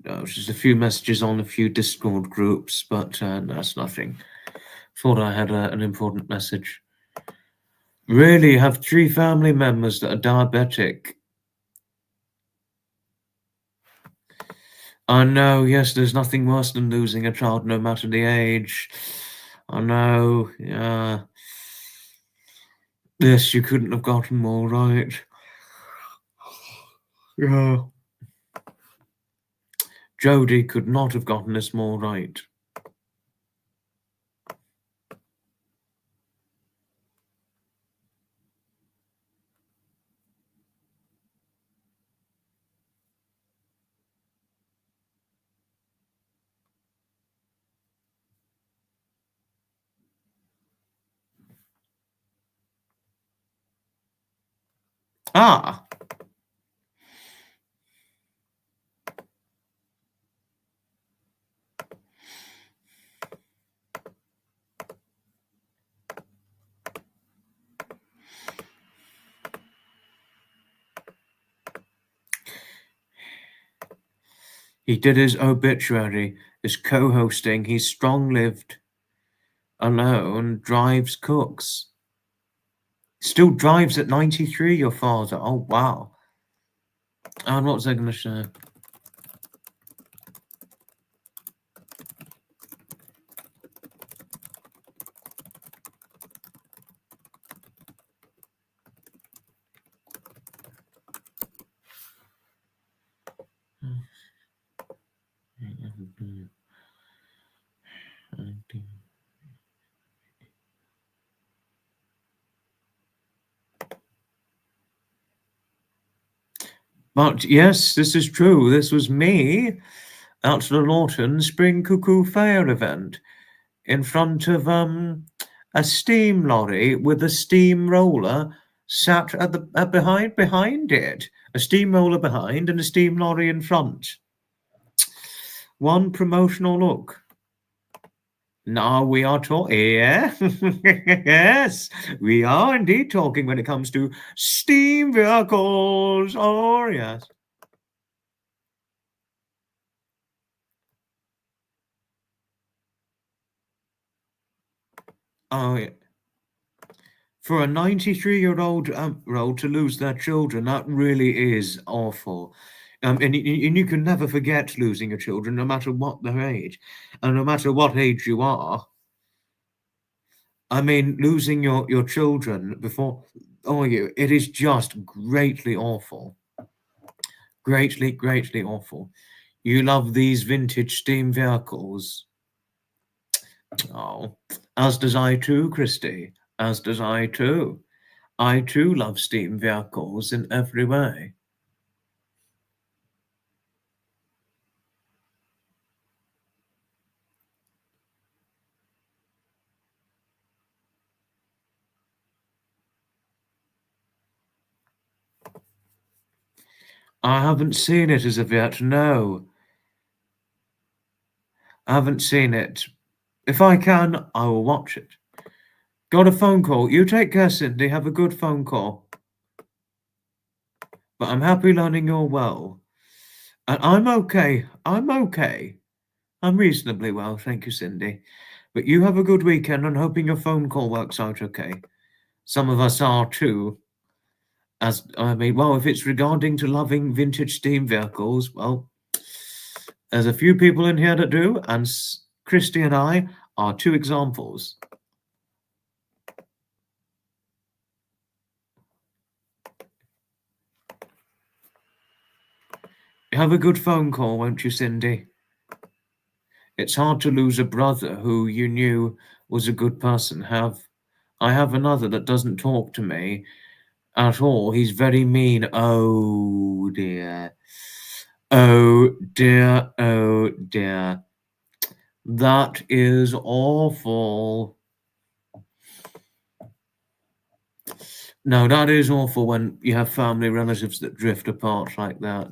No, just a few messages on a few Discord groups, but that's nothing. Thought I had an important message. Really, have 3 family members that are diabetic. I know, yes, there's nothing worse than losing a child, no matter the age. I know, yeah. Yes, you couldn't have gotten more right. Yeah. Jodie could not have gotten this more right. Ah! He did his obituary, is co-hosting, he's strong-lived, alone, drives, cooks. Still drives at 93, your father. Oh, wow. And what was I going to say? But yes, this is true. This was me at the Lawton Spring Cuckoo Fair event in front of a steam lorry with a steamroller sat at the behind it. A steamroller behind and a steam lorry in front. One promotional look. Now we are talking. Yeah. Yes, we are indeed talking when it comes to steam vehicles. Oh, yes. Oh, yeah. For a 93-year-old to lose their children, that really is awful. And you can never forget losing your children, no matter what their age, and no matter what age you are. I mean, losing your children before, it is just greatly awful. Greatly, greatly awful. You love these vintage steam vehicles. Oh, as does I too, Christy. As does I too. I too love steam vehicles in every way. I haven't seen it as of yet, no. I haven't seen it. If I can, I will watch it. Got a phone call. You take care, Cindy. Have a good phone call. But I'm happy learning you're well. And I'm okay. I'm okay. I'm reasonably well, thank you, Cindy. But you have a good weekend and hoping your phone call works out okay. Some of us are too. As I mean, well, if it's regarding to loving vintage steam vehicles, well, there's a few people in here that do, and Christy and I are two examples. Have a good phone call, won't you, Cindy? It's hard to lose a brother who you knew was a good person. I have another that doesn't talk to me at all. He's very mean. Oh dear. Oh dear. Oh dear. That is awful. No, that is awful when you have family relatives that drift apart like that.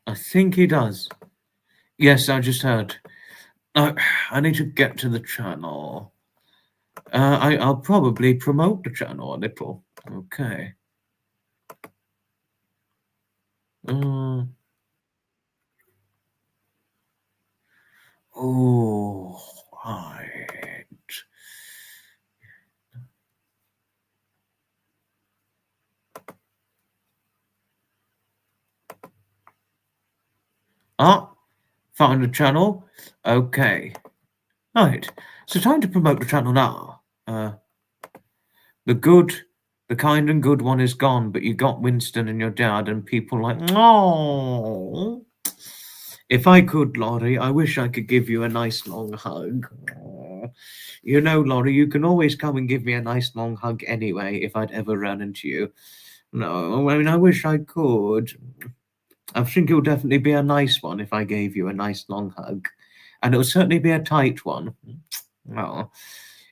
I think he does. Yes, I just heard. I need to get to the channel. I'll probably promote the channel a little. Okay. Oh, right. Ah, found the channel. Okay. Right. So time to promote the channel now. The good, the kind and good one is gone, but you got Winston and your dad and people like, oh. If I could, Laurie, I wish I could give you a nice long hug. Aw. You know, Laurie, you can always come and give me a nice long hug anyway if I'd ever run into you. No, I mean, I wish I could. I think it would definitely be a nice one if I gave you a nice long hug. And it would certainly be a tight one. Well,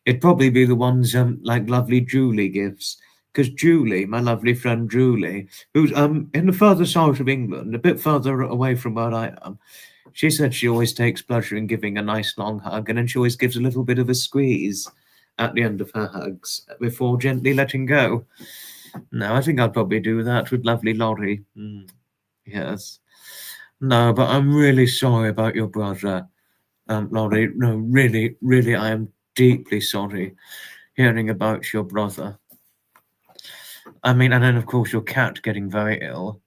it'd probably be the ones like lovely Julie gives. Because Julie, my lovely friend Julie, who's in the further south of England, a bit further away from where I am, she said she always takes pleasure in giving a nice long hug, and then she always gives a little bit of a squeeze at the end of her hugs before gently letting go. No, I think I'd probably do that with lovely Laurie. Yes. No, but I'm really sorry about your brother, Laurie. No, really, really, I am deeply sorry hearing about your brother. I mean, and then of course your cat getting very ill.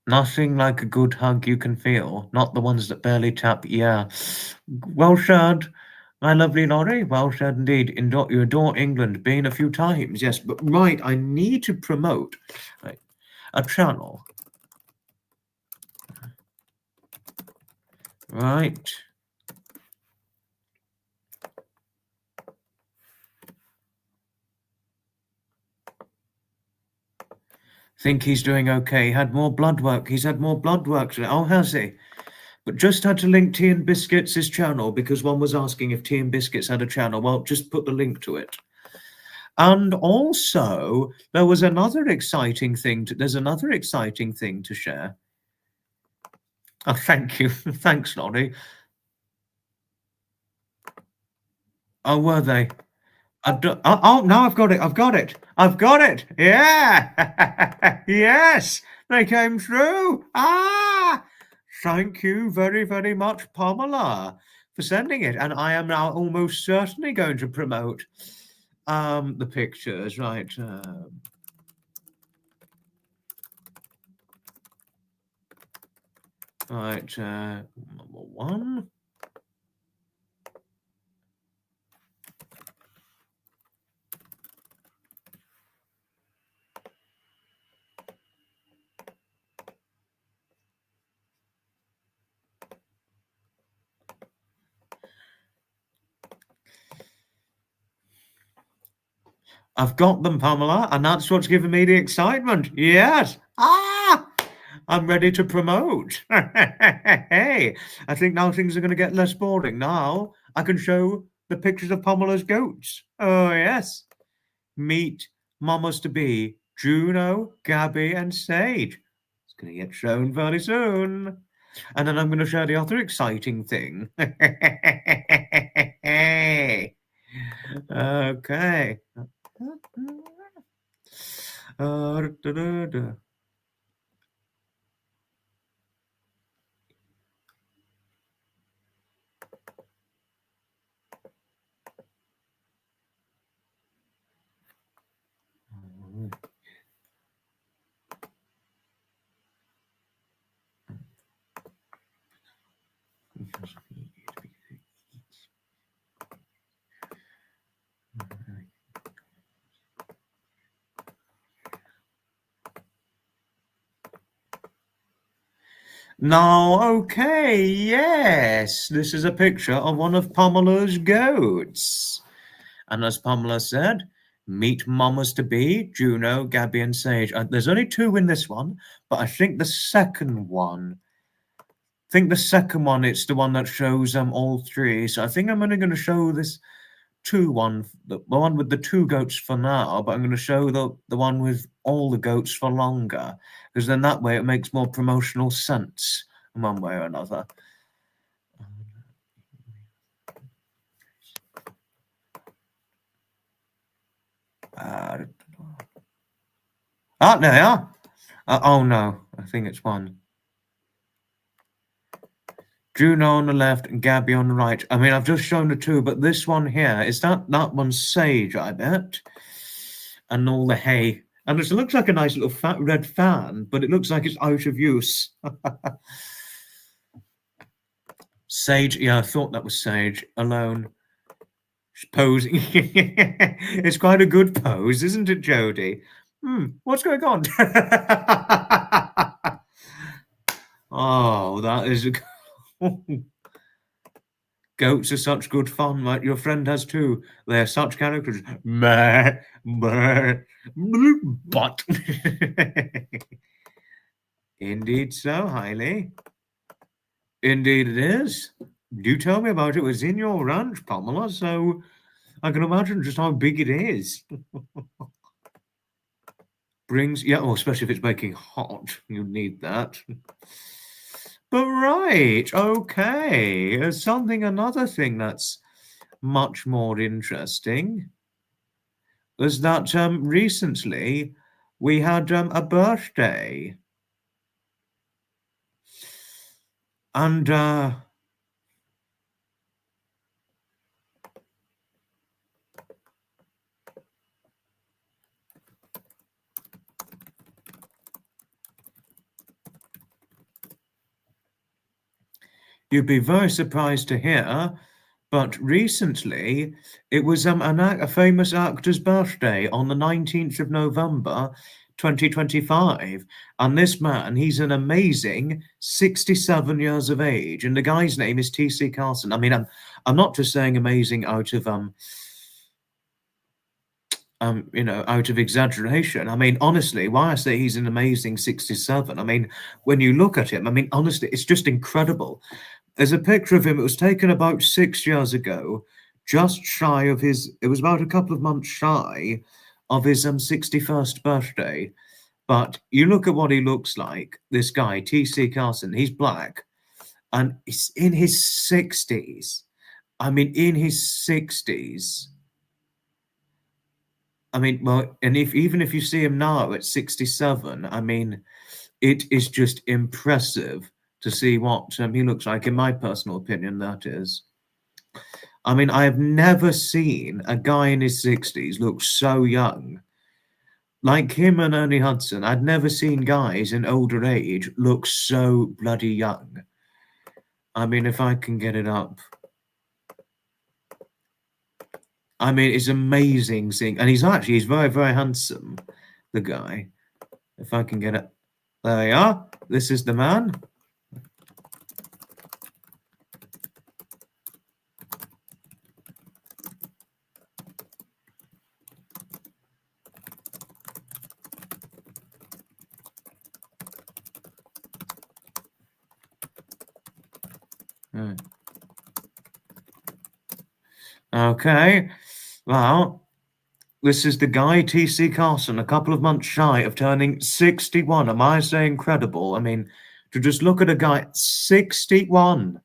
Nothing like a good hug you can feel, not the ones that barely tap. Yeah. Well said, my lovely Laurie. Well said indeed. You adore England, been a few times, yes. But right, I need to promote right, a channel. Right. Think he's doing okay. Had more blood work. He's had more blood work today. Oh, has he? But just had to link Tea and Biscuits' channel because one was asking if Tea and Biscuits had a channel. Well, just put the link to it. And also, there was another exciting thing. There's another exciting thing to share. Oh, thank you. Thanks, Laurie. Oh, were they? Oh, now I've got it. I've got it. I've got it. Yeah. Yes, they came through. Ah, thank you very, very much, Pamela, for sending it. And I am now almost certainly going to promote the pictures. Right. Right. Number one. I've got them, Pamela, and that's what's giving me the excitement. Yes. I'm ready to promote. Hey, I think now things are going to get less boring. Now I can show the pictures of Pamela's goats. Oh, yes. Meet mamas to be Juno, Gabby, and Sage. It's going to get shown very soon. And then I'm going to share the other exciting thing. Okay. Da-da-da. Now, okay, yes, this is a picture of one of Pamela's goats. And as Pamela said, meet mamas to be, Juno, Gabby, and Sage. There's only two in this one, but I think the second one, it's the one that shows all three. So I think I'm only going to show this the one with the two goats for now, but I'm going to show the one with all the goats for longer, because then that way it makes more promotional sense in one way or another. There they are. Oh no, I think it's one. Juno on the left and Gabby on the right. I mean, I've just shown the two, but this one here, is that one's Sage, I bet. And all the hay. And it looks like a nice little fat red fan, but it looks like it's out of use. Sage, yeah, I thought that was Sage, alone. She's posing. It's quite a good pose, isn't it, Jodie? What's going on? Oh, that is goats are such good fun. Like your friend has too. They're such characters. Meh, meh, but. Indeed so, Hailey. Indeed it is. You tell me about it. It was in your ranch, Pamela, so I can imagine just how big it is. Especially if it's making hot, you need that. But right, okay. Another thing that's much more interesting is that recently we had a birthday. And you'd be very surprised to hear, but recently it was a famous actor's birthday on the 19th of November, 2025. And this man, he's an amazing 67 years of age. And the guy's name is T.C. Carson. I mean, I'm not just saying amazing out of out of exaggeration. I mean, honestly, why I say he's an amazing 67, I mean, when you look at him, I mean, honestly, it's just incredible. There's a picture of him. It was taken about 6 years ago, just shy of it was about a couple of months shy of his 61st birthday. But you look at what he looks like, this guy, T.C. Carson, he's black, and he's in his 60s. I mean, in his 60s. I mean, well, and even if you see him now at 67, I mean, it is just impressive to see what he looks like, in my personal opinion, that is. I mean, I have never seen a guy in his 60s look so young. Like him and Ernie Hudson, I'd never seen guys in older age look so bloody young. I mean, if I can get it up. I mean, it's amazing seeing, and he's very, very handsome, the guy. If I can get it. There we are. This is the man. Okay, well, this is the guy, T.C. Carson, a couple of months shy of turning 61. Am I saying incredible? I mean, to just look at a guy at 61.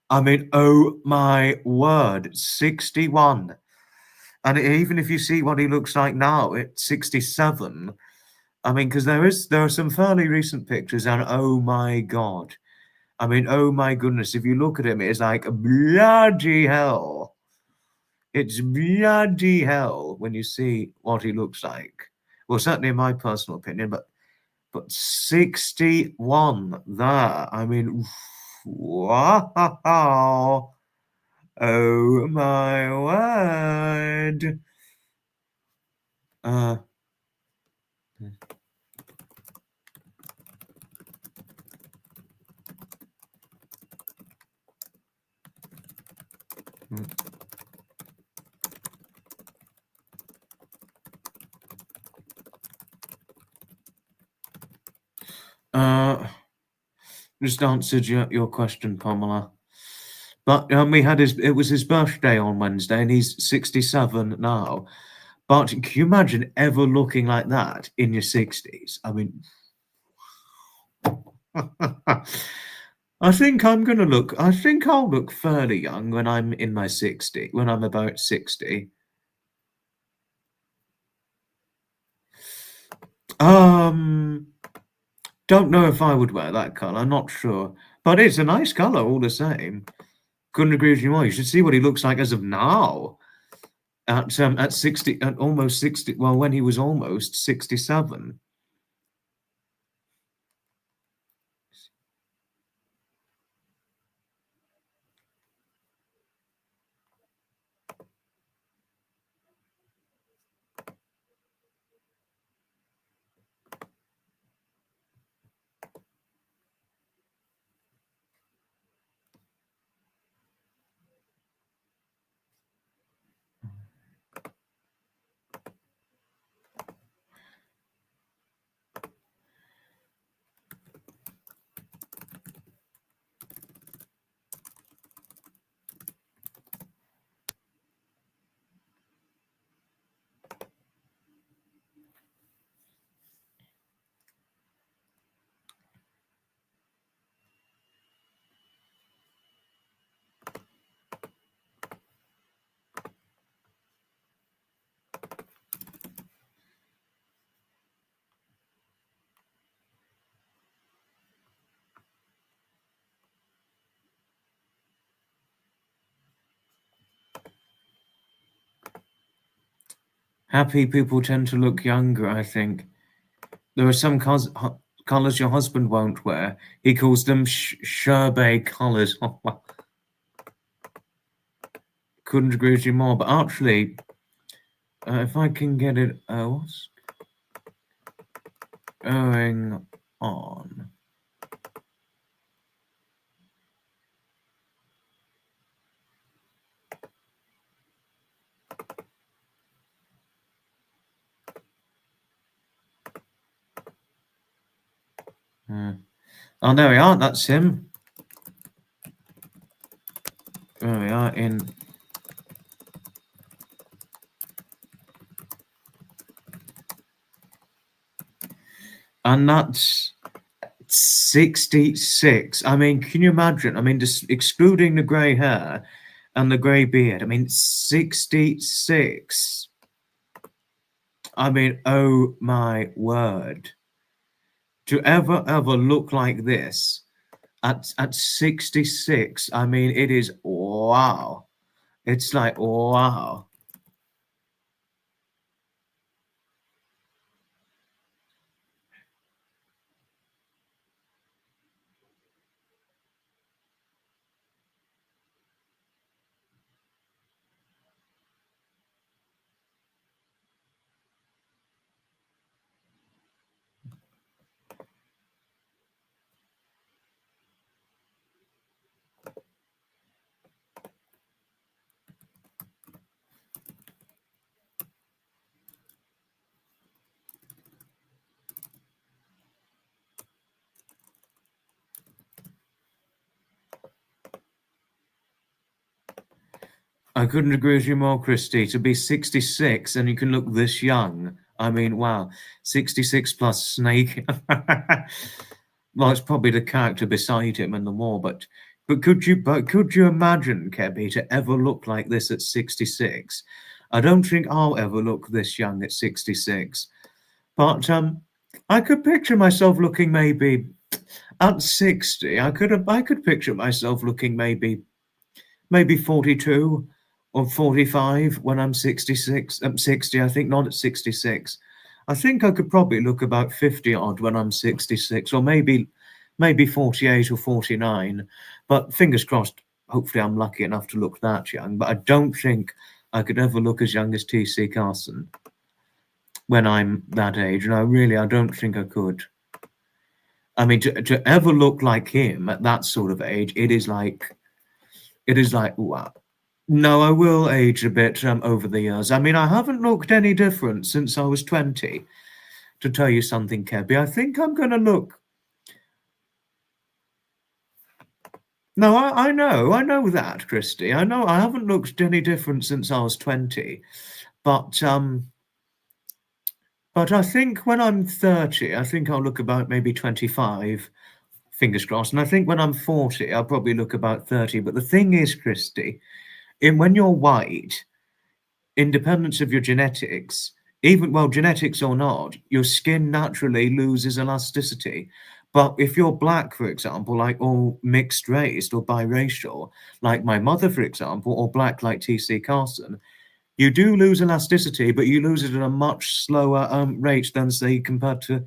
I mean, oh my word, 61. And even if you see what he looks like now at 67, I mean, because there are some fairly recent pictures, and oh my God. I mean, oh my goodness, if you look at him, it's like bloody hell. It's bloody hell when you see what he looks like. Well, certainly in my personal opinion, but 61 there. I mean, wow. Oh my word. Uh, uh, just answered your question, Pamela. But it was his birthday on Wednesday, and he's 67 now. But can you imagine ever looking like that in your 60s? I mean, I think I'll look fairly young when I'm in my 60, when I'm about 60. Don't know if I would wear that color. I'm not sure, but it's a nice color all the same. Couldn't agree with you more. You should see what he looks like as of now. At 60, at almost 60. Well, when he was almost 67. Happy people tend to look younger, I think. There are some colors your husband won't wear. He calls them sherbet colors. Couldn't agree with you more. But actually, if I can get it, what's going on? Oh, there we are. That's him. There we are in. And that's 66. I mean, can you imagine? I mean, just excluding the grey hair and the grey beard. I mean, 66. I mean, oh my word. To ever look like this at 66, I mean, it is wow. It's like, wow. I couldn't agree with you more, Christy. To be 66 and you can look this young. I mean, wow. 66 plus Snake. Well, it's probably the character beside him in the war, but could you imagine, Kebby, to ever look like this at 66? I don't think I'll ever look this young at 66. But I could picture myself looking maybe at 60. I could picture myself looking maybe 42 or 45 when I'm 66. I'm 60, I think, not at 66. I think I could probably look about 50 odd when I'm 66, or maybe 48 or 49. But fingers crossed, hopefully I'm lucky enough to look that young. But I don't think I could ever look as young as T.C. Carson when I'm that age. And I don't think I could. I mean, to ever look like him at that sort of age, it is like, wow. No, I will age a bit over the years. I mean, I haven't looked any different since I was 20. To tell you something, Kebby, I think I'm going to look. No, I know that, Christy. I know I haven't looked any different since I was 20. But I think when I'm 30, I think I'll look about maybe 25. Fingers crossed. And I think when I'm 40, I'll probably look about 30. But the thing is, Christy, when you're white, independence of your genetics, genetics or not, your skin naturally loses elasticity. But if you're black, for example, like all mixed race or biracial, like my mother, for example, or black like T.C. Carson, you do lose elasticity, but you lose it at a much slower rate than, say, compared to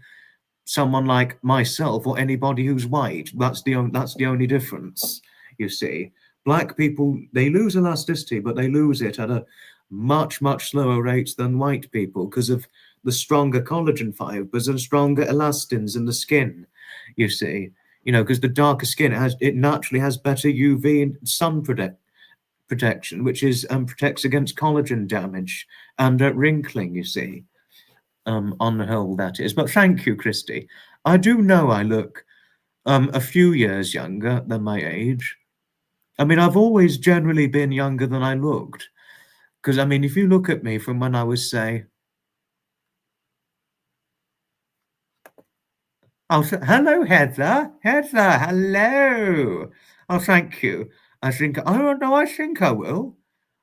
someone like myself or anybody who's white. That's the only difference, you see. Black people, they lose elasticity, but they lose it at a much, much slower rate than white people because of the stronger collagen fibers and stronger elastins in the skin, you see. You know, because the darker skin, it naturally has better UV and sun protection, which protects against collagen damage and wrinkling, you see. On the whole, that is. But thank you, Christy. I do know I look a few years younger than my age. I mean, I've always generally been younger than I looked. Because, I mean, if you look at me from when I was, say... Oh, hello, Heather. Heather, hello. Oh, thank you. I think I will.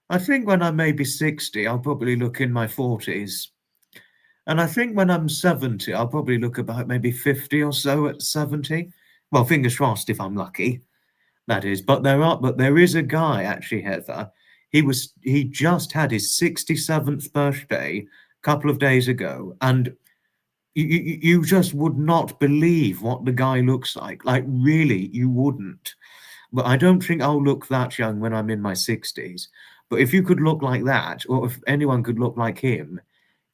I think when I'm maybe 60, I'll probably look in my 40s. And I think when I'm 70, I'll probably look about maybe 50 or so at 70. Well, fingers crossed if I'm lucky, that is. But there is a guy, actually, Heather. He just had his 67th birthday a couple of days ago, and you just would not believe what the guy looks like. Like, really, you wouldn't. But I don't think I'll look that young when I'm in my 60s. But if you could look like that, or if anyone could look like him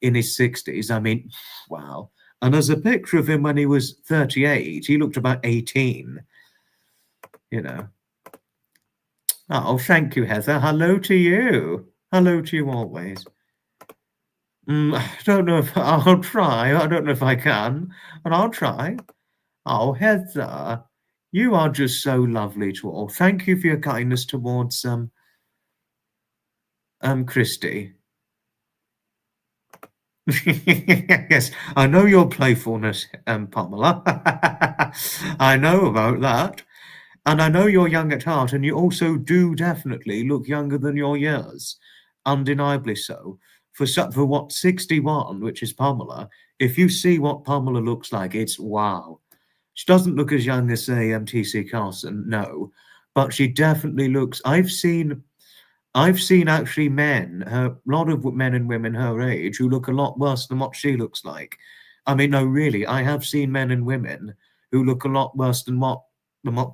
in his 60s, I mean, wow. And there's a picture of him when he was 38. He looked about 18, you know. Oh, thank you, Heather. Hello to you. Hello to you always. I don't know if I'll try. I don't know if I can, but I'll try. Oh, Heather, you are just so lovely to all. Thank you for your kindness towards Christy. Yes, I know your playfulness, Pamela. I know about that. And I know you're young at heart, and you also do definitely look younger than your years. Undeniably so. For what, 61, which is Pamela, if you see what Pamela looks like, it's wow. She doesn't look as young as, say, T.C. Carson, no. But she definitely looks... I've seen actually a lot of men and women her age who look a lot worse than what she looks like. I mean, no, really, I have seen men and women who look a lot worse than what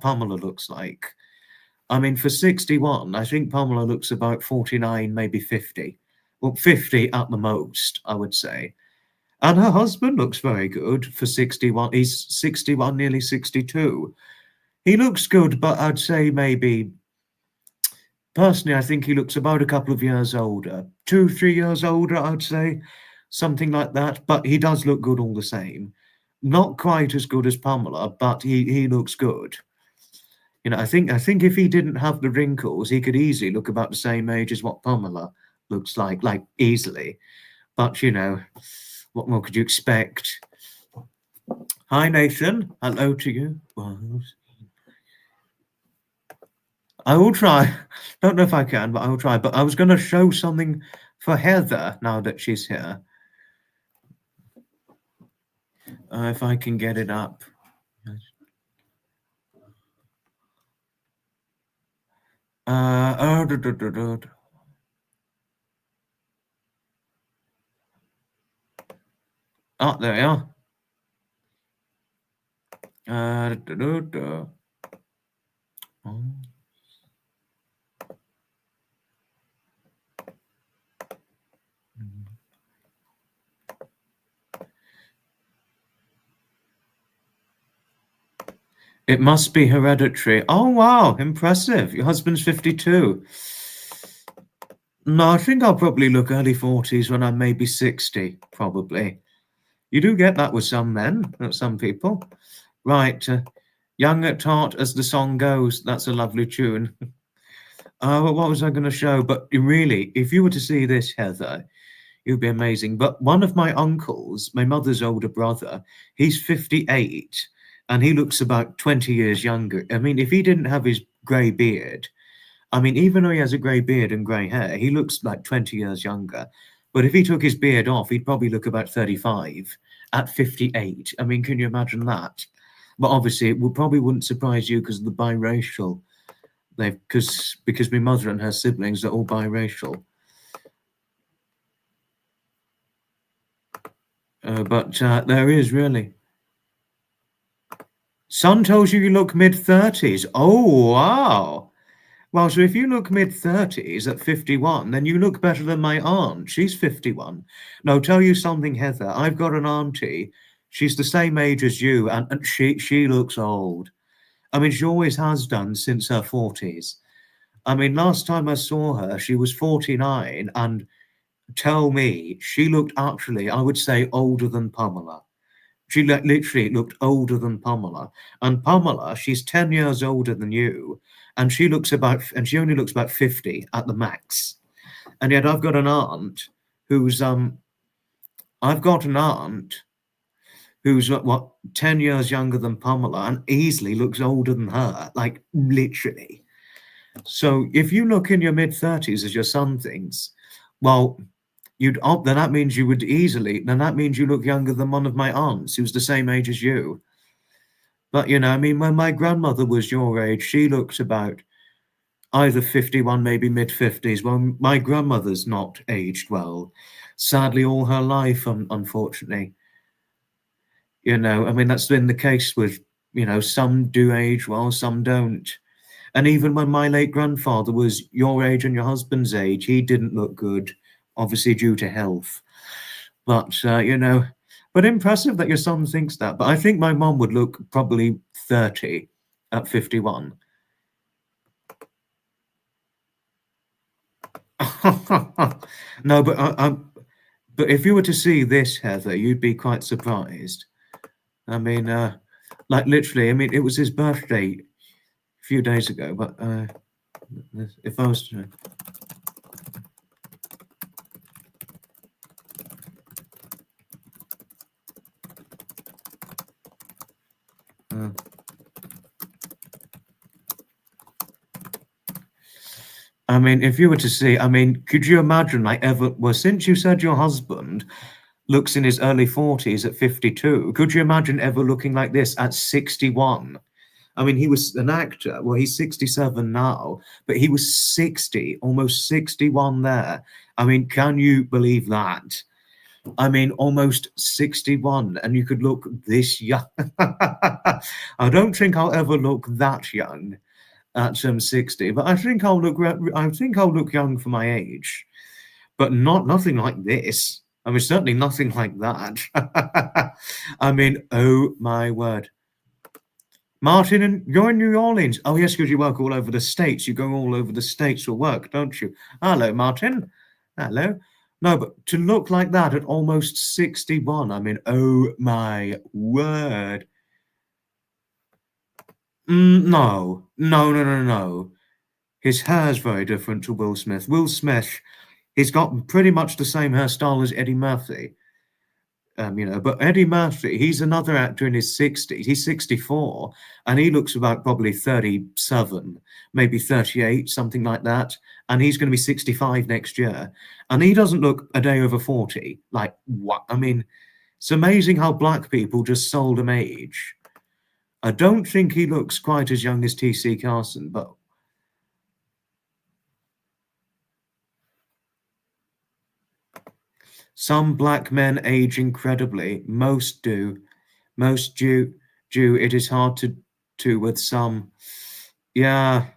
Pamela looks like. I mean, for 61, I think Pamela looks about 49, maybe 50. Well, 50 at the most, I would say. And her husband looks very good for 61. He's 61, nearly 62. He looks good, but I'd say maybe... Personally, I think he looks about a couple of years older. 2-3 years older, I'd say. Something like that. But he does look good all the same. Not quite as good as Pamela, but he looks good. You know, I think if he didn't have the wrinkles, he could easily look about the same age as what Pamela looks like easily. But you know, what more could you expect? Hi Nathan, hello to you. I will try. Don't know if I can, but I will try. But I was going to show something for Heather now that she's here. If I can get it up. Oh, there we are. It must be hereditary. Oh, wow. Impressive. Your husband's 52. No, I think I'll probably look early 40s when I'm maybe 60, probably. You do get that with some men, some people. Right. Young at heart as the song goes. That's a lovely tune. What was I going to show? But really, if you were to see this, Heather, it would be amazing. But one of my uncles, my mother's older brother, he's 58 and he looks about 20 years younger. I mean, if he didn't have his grey beard, I mean, even though he has a grey beard and grey hair, he looks like 20 years younger. But if he took his beard off, he'd probably look about 35 at 58. I mean, can you imagine that? But obviously, it probably wouldn't surprise you because of the biracial. Because my mother and her siblings are all biracial. But there is really. Son tells you look mid-30s. Oh, wow. Well, so if you look mid-30s at 51, then you look better than my aunt. She's 51. Now, I'll tell you something, Heather. I've got an auntie. She's the same age as you, and she looks old. I mean, she always has done since her 40s. I mean, last time I saw her, she was 49, and tell me, she looked actually, I would say, older than Pamela. She literally looked older than Pamela. And Pamela, she's 10 years older than you, and she only looks about 50 at the max. And yet I've got an aunt who's what, 10 years younger than Pamela and easily looks older than her, like literally. So if you look in your mid-30s as your son thinks, well, then that means you look younger than one of my aunts who's the same age as you. But, you know, I mean, when my grandmother was your age, she looked about either 51, maybe mid-50s. Well, my grandmother's not aged well, sadly, all her life, unfortunately. You know, I mean, that's been the case with, you know, some do age well, some don't. And even when my late grandfather was your age and your husband's age, he didn't look good, obviously due to health. But, you know, but impressive that your son thinks that. But I think my mom would look probably 30 at 51. No, but if you were to see this, Heather, you'd be quite surprised. I mean, like literally, I mean, it was his birthday a few days ago, but if I was to... I mean, if you were to see, I mean, could you imagine, like, since you said your husband looks in his early 40s at 52, could you imagine ever looking like this at 61? I mean, he was an actor. Well, he's 67 now, but he was 60, almost 61 there. I mean, can you believe that? I mean, almost 61, and you could look this young. I don't think I'll ever look that young at 60, but I think I'll look young for my age, but nothing like this. I mean, certainly nothing like that. I mean, oh my word. Martin, and you're in New Orleans. Oh, yes, because you work all over the States. You go all over the States for work, don't you? Hello, Martin. Hello. No, but to look like that at almost 61, I mean, oh my word. No. No, no, no, no. His hair's very different to Will Smith. Will Smith, he's got pretty much the same hairstyle as Eddie Murphy. But Eddie Murphy, he's another actor in his 60s. He's 64, and he looks about probably 37, maybe 38, something like that. And he's going to be 65 next year. And he doesn't look a day over 40. Like, what? I mean, it's amazing how black people just sold him age. I don't think he looks quite as young as T.C. Carson, but some black men age incredibly. Most do. Most do. It is hard to with some. Yeah.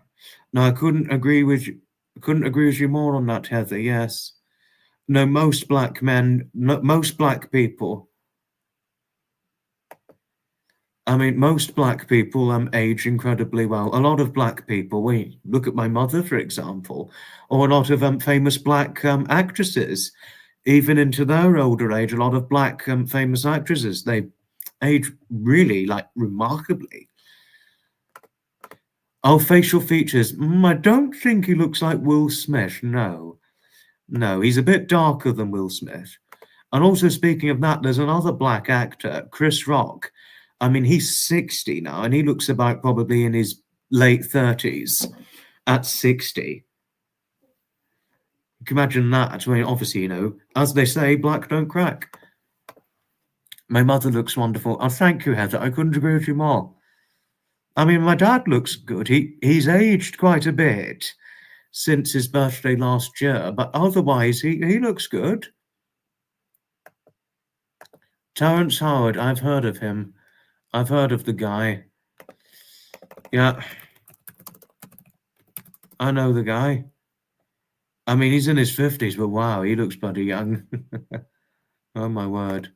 No, I couldn't agree with you. Couldn't agree with you more on that, Heather. Yes. No, most black men, no, most black people. I mean, most black people age incredibly well. A lot of black people. We look at my mother, for example, or a lot of famous black actresses. Even into their older age, a lot of black famous actresses, they age really like remarkably. Oh, facial features. I don't think he looks like Will Smith. No, no, he's a bit darker than Will Smith. And also, speaking of that, there's another black actor, Chris Rock. I mean, he's 60 now, and he looks about probably in his late 30s at 60. You can imagine that. I mean, obviously, as they say, black don't crack. My mother looks wonderful. Oh, thank you, Heather. I couldn't agree with you more. I mean, my dad looks good. He's aged quite a bit since his birthday last year, but otherwise, he looks good. Terrence Howard, I've heard of him. I've heard of the guy. Yeah. I know the guy. I mean, he's in his 50s, but wow, he looks bloody young. Oh, my word.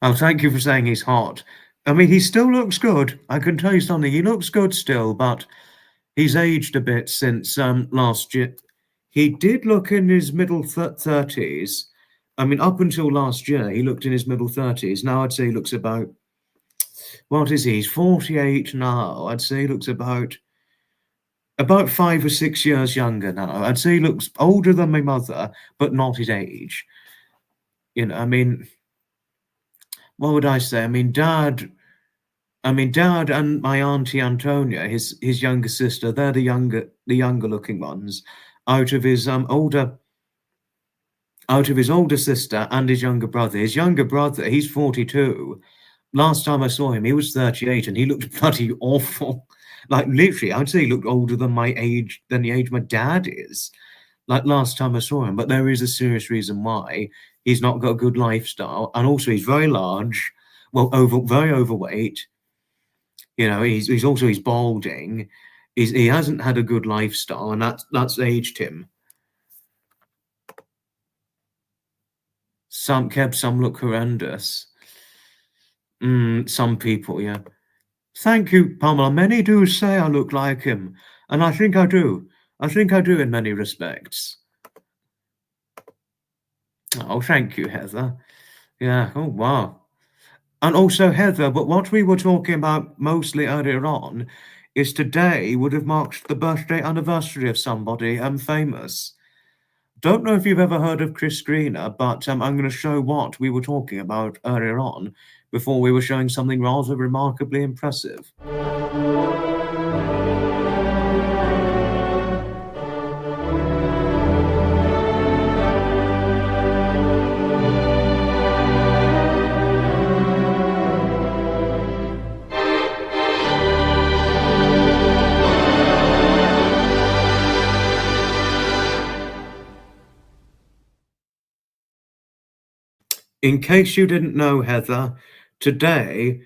Oh, thank you for saying he's hot. I mean, he still looks good. I can tell you something. He looks good still, but he's aged a bit since last year. He did look in his middle 30s. I mean, up until last year, he looked in his middle 30s. Now I'd say he looks about, what is he? He's 48 now. I'd say he looks about 5 or 6 years younger now. I'd say he looks older than my mother, but not his age. I mean, what would I say? I mean, Dad and my auntie Antonia, his younger sister, they're the younger looking ones, out of his older sister and his younger brother. His younger brother, he's 42. Last time I saw him, he was 38, and he looked bloody awful. Like literally, I'd say he looked older than the age my dad is. Like last time I saw him, but there is a serious reason why. He's not got a good lifestyle, and also he's very large, well, very overweight. He's balding. He hasn't had a good lifestyle, and that's aged him. Some look horrendous. Some people, yeah. Thank you, Pamela. Many do say I look like him, and I think I do. I think I do in many respects. Oh, thank you, Heather. Yeah. Oh, wow. And also, Heather, but what we were talking about mostly earlier on is today would have marked the birthday anniversary of somebody famous. Don't know if you've ever heard of Chris Greener, but I'm going to show what we were talking about earlier on before we were showing something rather remarkably impressive. In case you didn't know, Heather, today,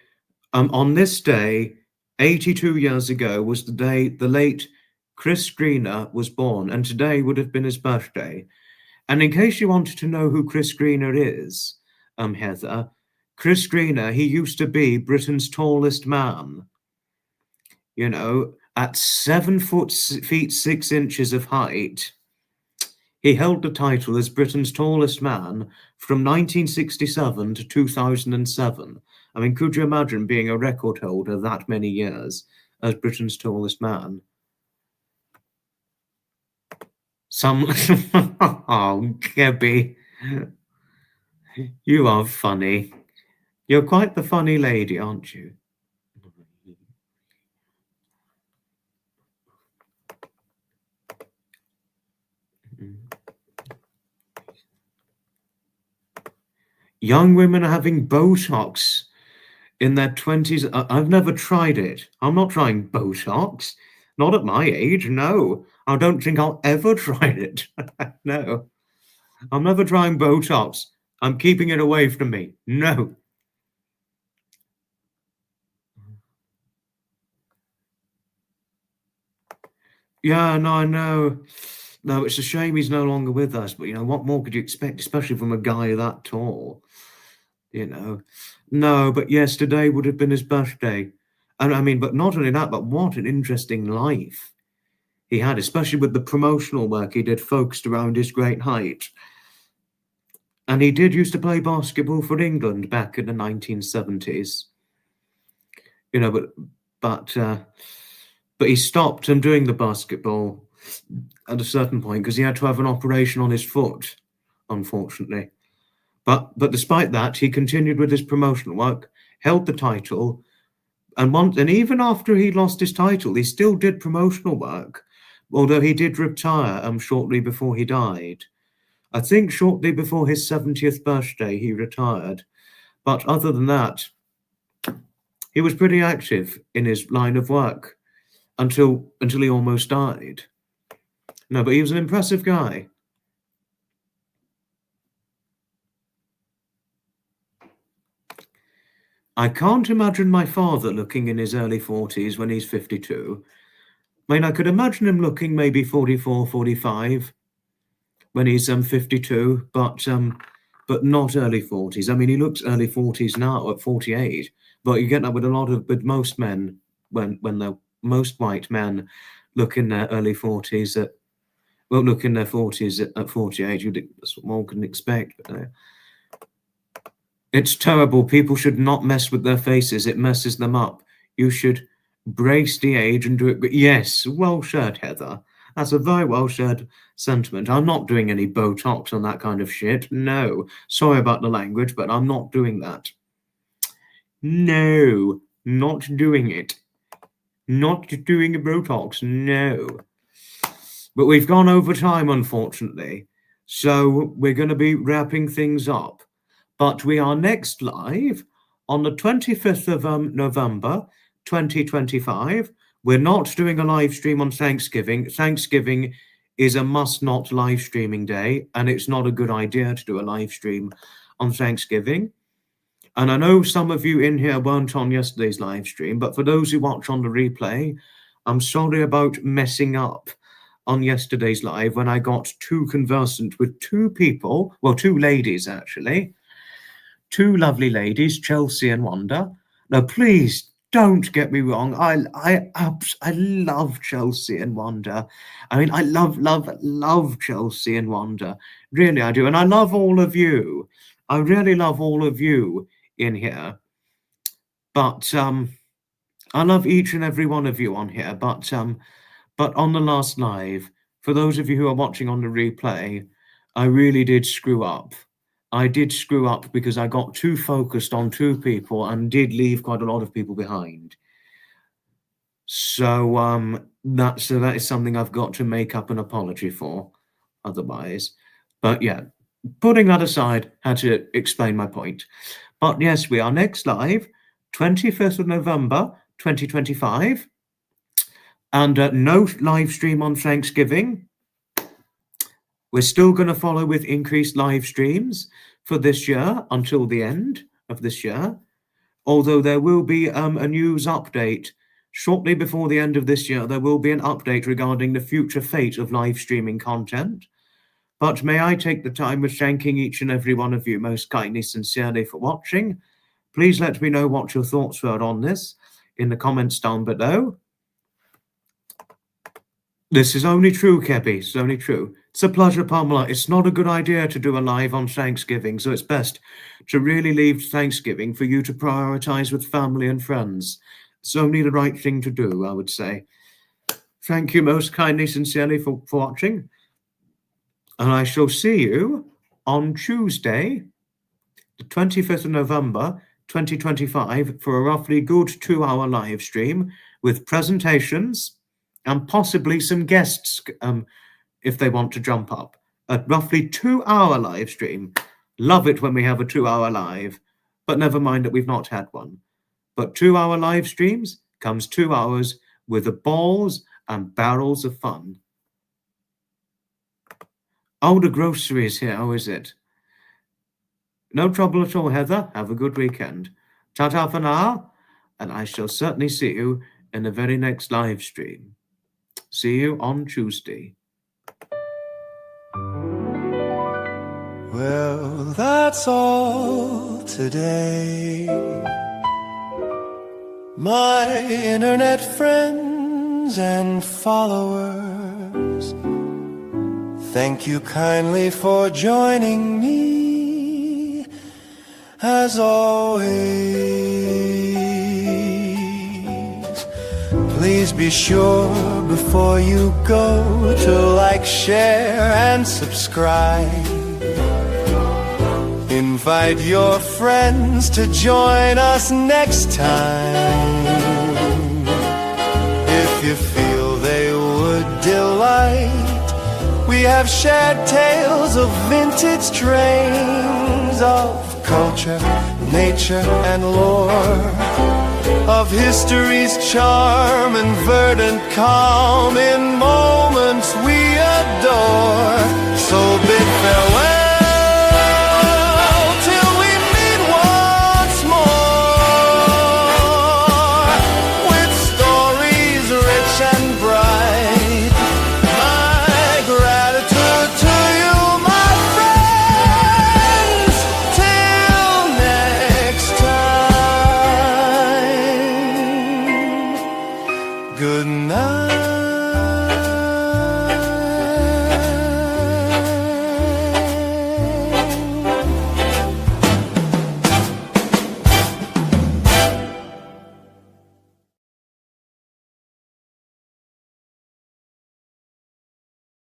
on this day, 82 years ago, was the day the late Chris Greener was born, and today would have been his birthday. And in case you wanted to know who Chris Greener is, Heather, Chris Greener, he used to be Britain's tallest man. you know, at 7 feet 6 inches of height. He held the title as Britain's tallest man from 1967 to 2007. I mean, could you imagine being a record holder that many years as Britain's tallest man? Some. Oh, Gabby, you are funny. You're quite the funny lady, aren't you? Young women are having Botox in their 20s. I've never tried it. I'm not trying Botox. Not at my age, no. I don't think I'll ever try it. No. I'm never trying Botox. I'm keeping it away from me. No. Yeah, no, I know. No, it's a shame he's no longer with us, but you know, what more could you expect, especially from a guy that tall? You know? No, but yes, today would have been his birthday. And I mean, but not only that, but what an interesting life he had, especially with the promotional work he did focused around his great height. And he did used to play basketball for England back in the 1970s. You know, but uh, but he stopped him doing the basketball at a certain point because he had to have an operation on his foot, unfortunately. But despite that, he continued with his promotional work, held the title, and even after he lost his title, he still did promotional work. Although he did retire shortly before he died. I think shortly before his 70th birthday, he retired. But other than that, he was pretty active in his line of work until he almost died. No, but he was an impressive guy. I can't imagine my father looking in his early 40s when he's 52. I mean, I could imagine him looking maybe 44, 45 when he's 52, but not early 40s. I mean, he looks early 40s now at 48, but you get that with most men when the most white men look in their early 40s look in their 40s at 48. That's what one can expect. But, it's terrible. People should not mess with their faces. It messes them up. You should brace the age and do it. But yes, well said, Heather. That's a very well said sentiment. I'm not doing any Botox on that kind of shit. No. Sorry about the language, but I'm not doing that. No, not doing it. Not doing a Botox. No. But we've gone over time, unfortunately. So we're going to be wrapping things up. But we are next live on the 25th of November 2025. We're not doing a live stream on Thanksgiving. Thanksgiving is a must not live streaming day, and it's not a good idea to do a live stream on Thanksgiving. And I know some of you in here weren't on yesterday's live stream, but for those who watch on the replay, I'm sorry about messing up on yesterday's live when I got too conversant with two people, well, two ladies actually, two lovely ladies, Chelsea and Wanda. Now, please don't get me wrong. I love Chelsea and Wanda. I mean, I love Chelsea and Wanda. Really, I do. And I love all of you. I really love all of you in here. But I love each and every one of you on here. But on the last live, for those of you who are watching on the replay, I really did screw up. I did screw up because I got too focused on two people and did leave quite a lot of people behind. So that is something I've got to make up an apology for otherwise. But yeah, putting that aside, had to explain my point. But yes, we are next live, 25th of November, 2025. And no live stream on Thanksgiving. We're still going to follow with increased live streams for this year until the end of this year, although there will be a news update shortly before the end of this year. There will be an update regarding the future fate of live streaming content. But may I take the time of thanking each and every one of you most kindly, sincerely for watching. Please let me know what your thoughts were on this in the comments down below. This is only true, Kebby. It's only true. It's a pleasure, Pamela. It's not a good idea to do a live on Thanksgiving, so it's best to really leave Thanksgiving for you to prioritize with family and friends. It's only the right thing to do, I would say. Thank you most kindly, sincerely for watching. And I shall see you on Tuesday, the 25th of November, 2025, for a roughly good 2-hour live stream with presentations and possibly some guests if they want to jump up. A roughly 2-hour live stream. Love it when we have a 2-hour live, but never mind that we've not had one. But 2-hour live streams comes 2 hours with the balls and barrels of fun. Oh, the groceries here, how is it? No trouble at all, Heather. Have a good weekend. Ta-ta for now, and I shall certainly see you in the very next live stream. See you on Tuesday. Well, that's all today. My internet friends and followers, thank you kindly for joining me, as always. Please be sure before you go to like, share, and subscribe. Invite your friends to join us next time. If you feel they would delight, we have shared tales of vintage trains, of culture, nature, and lore, of history's charm and verdant calm in moments we adore.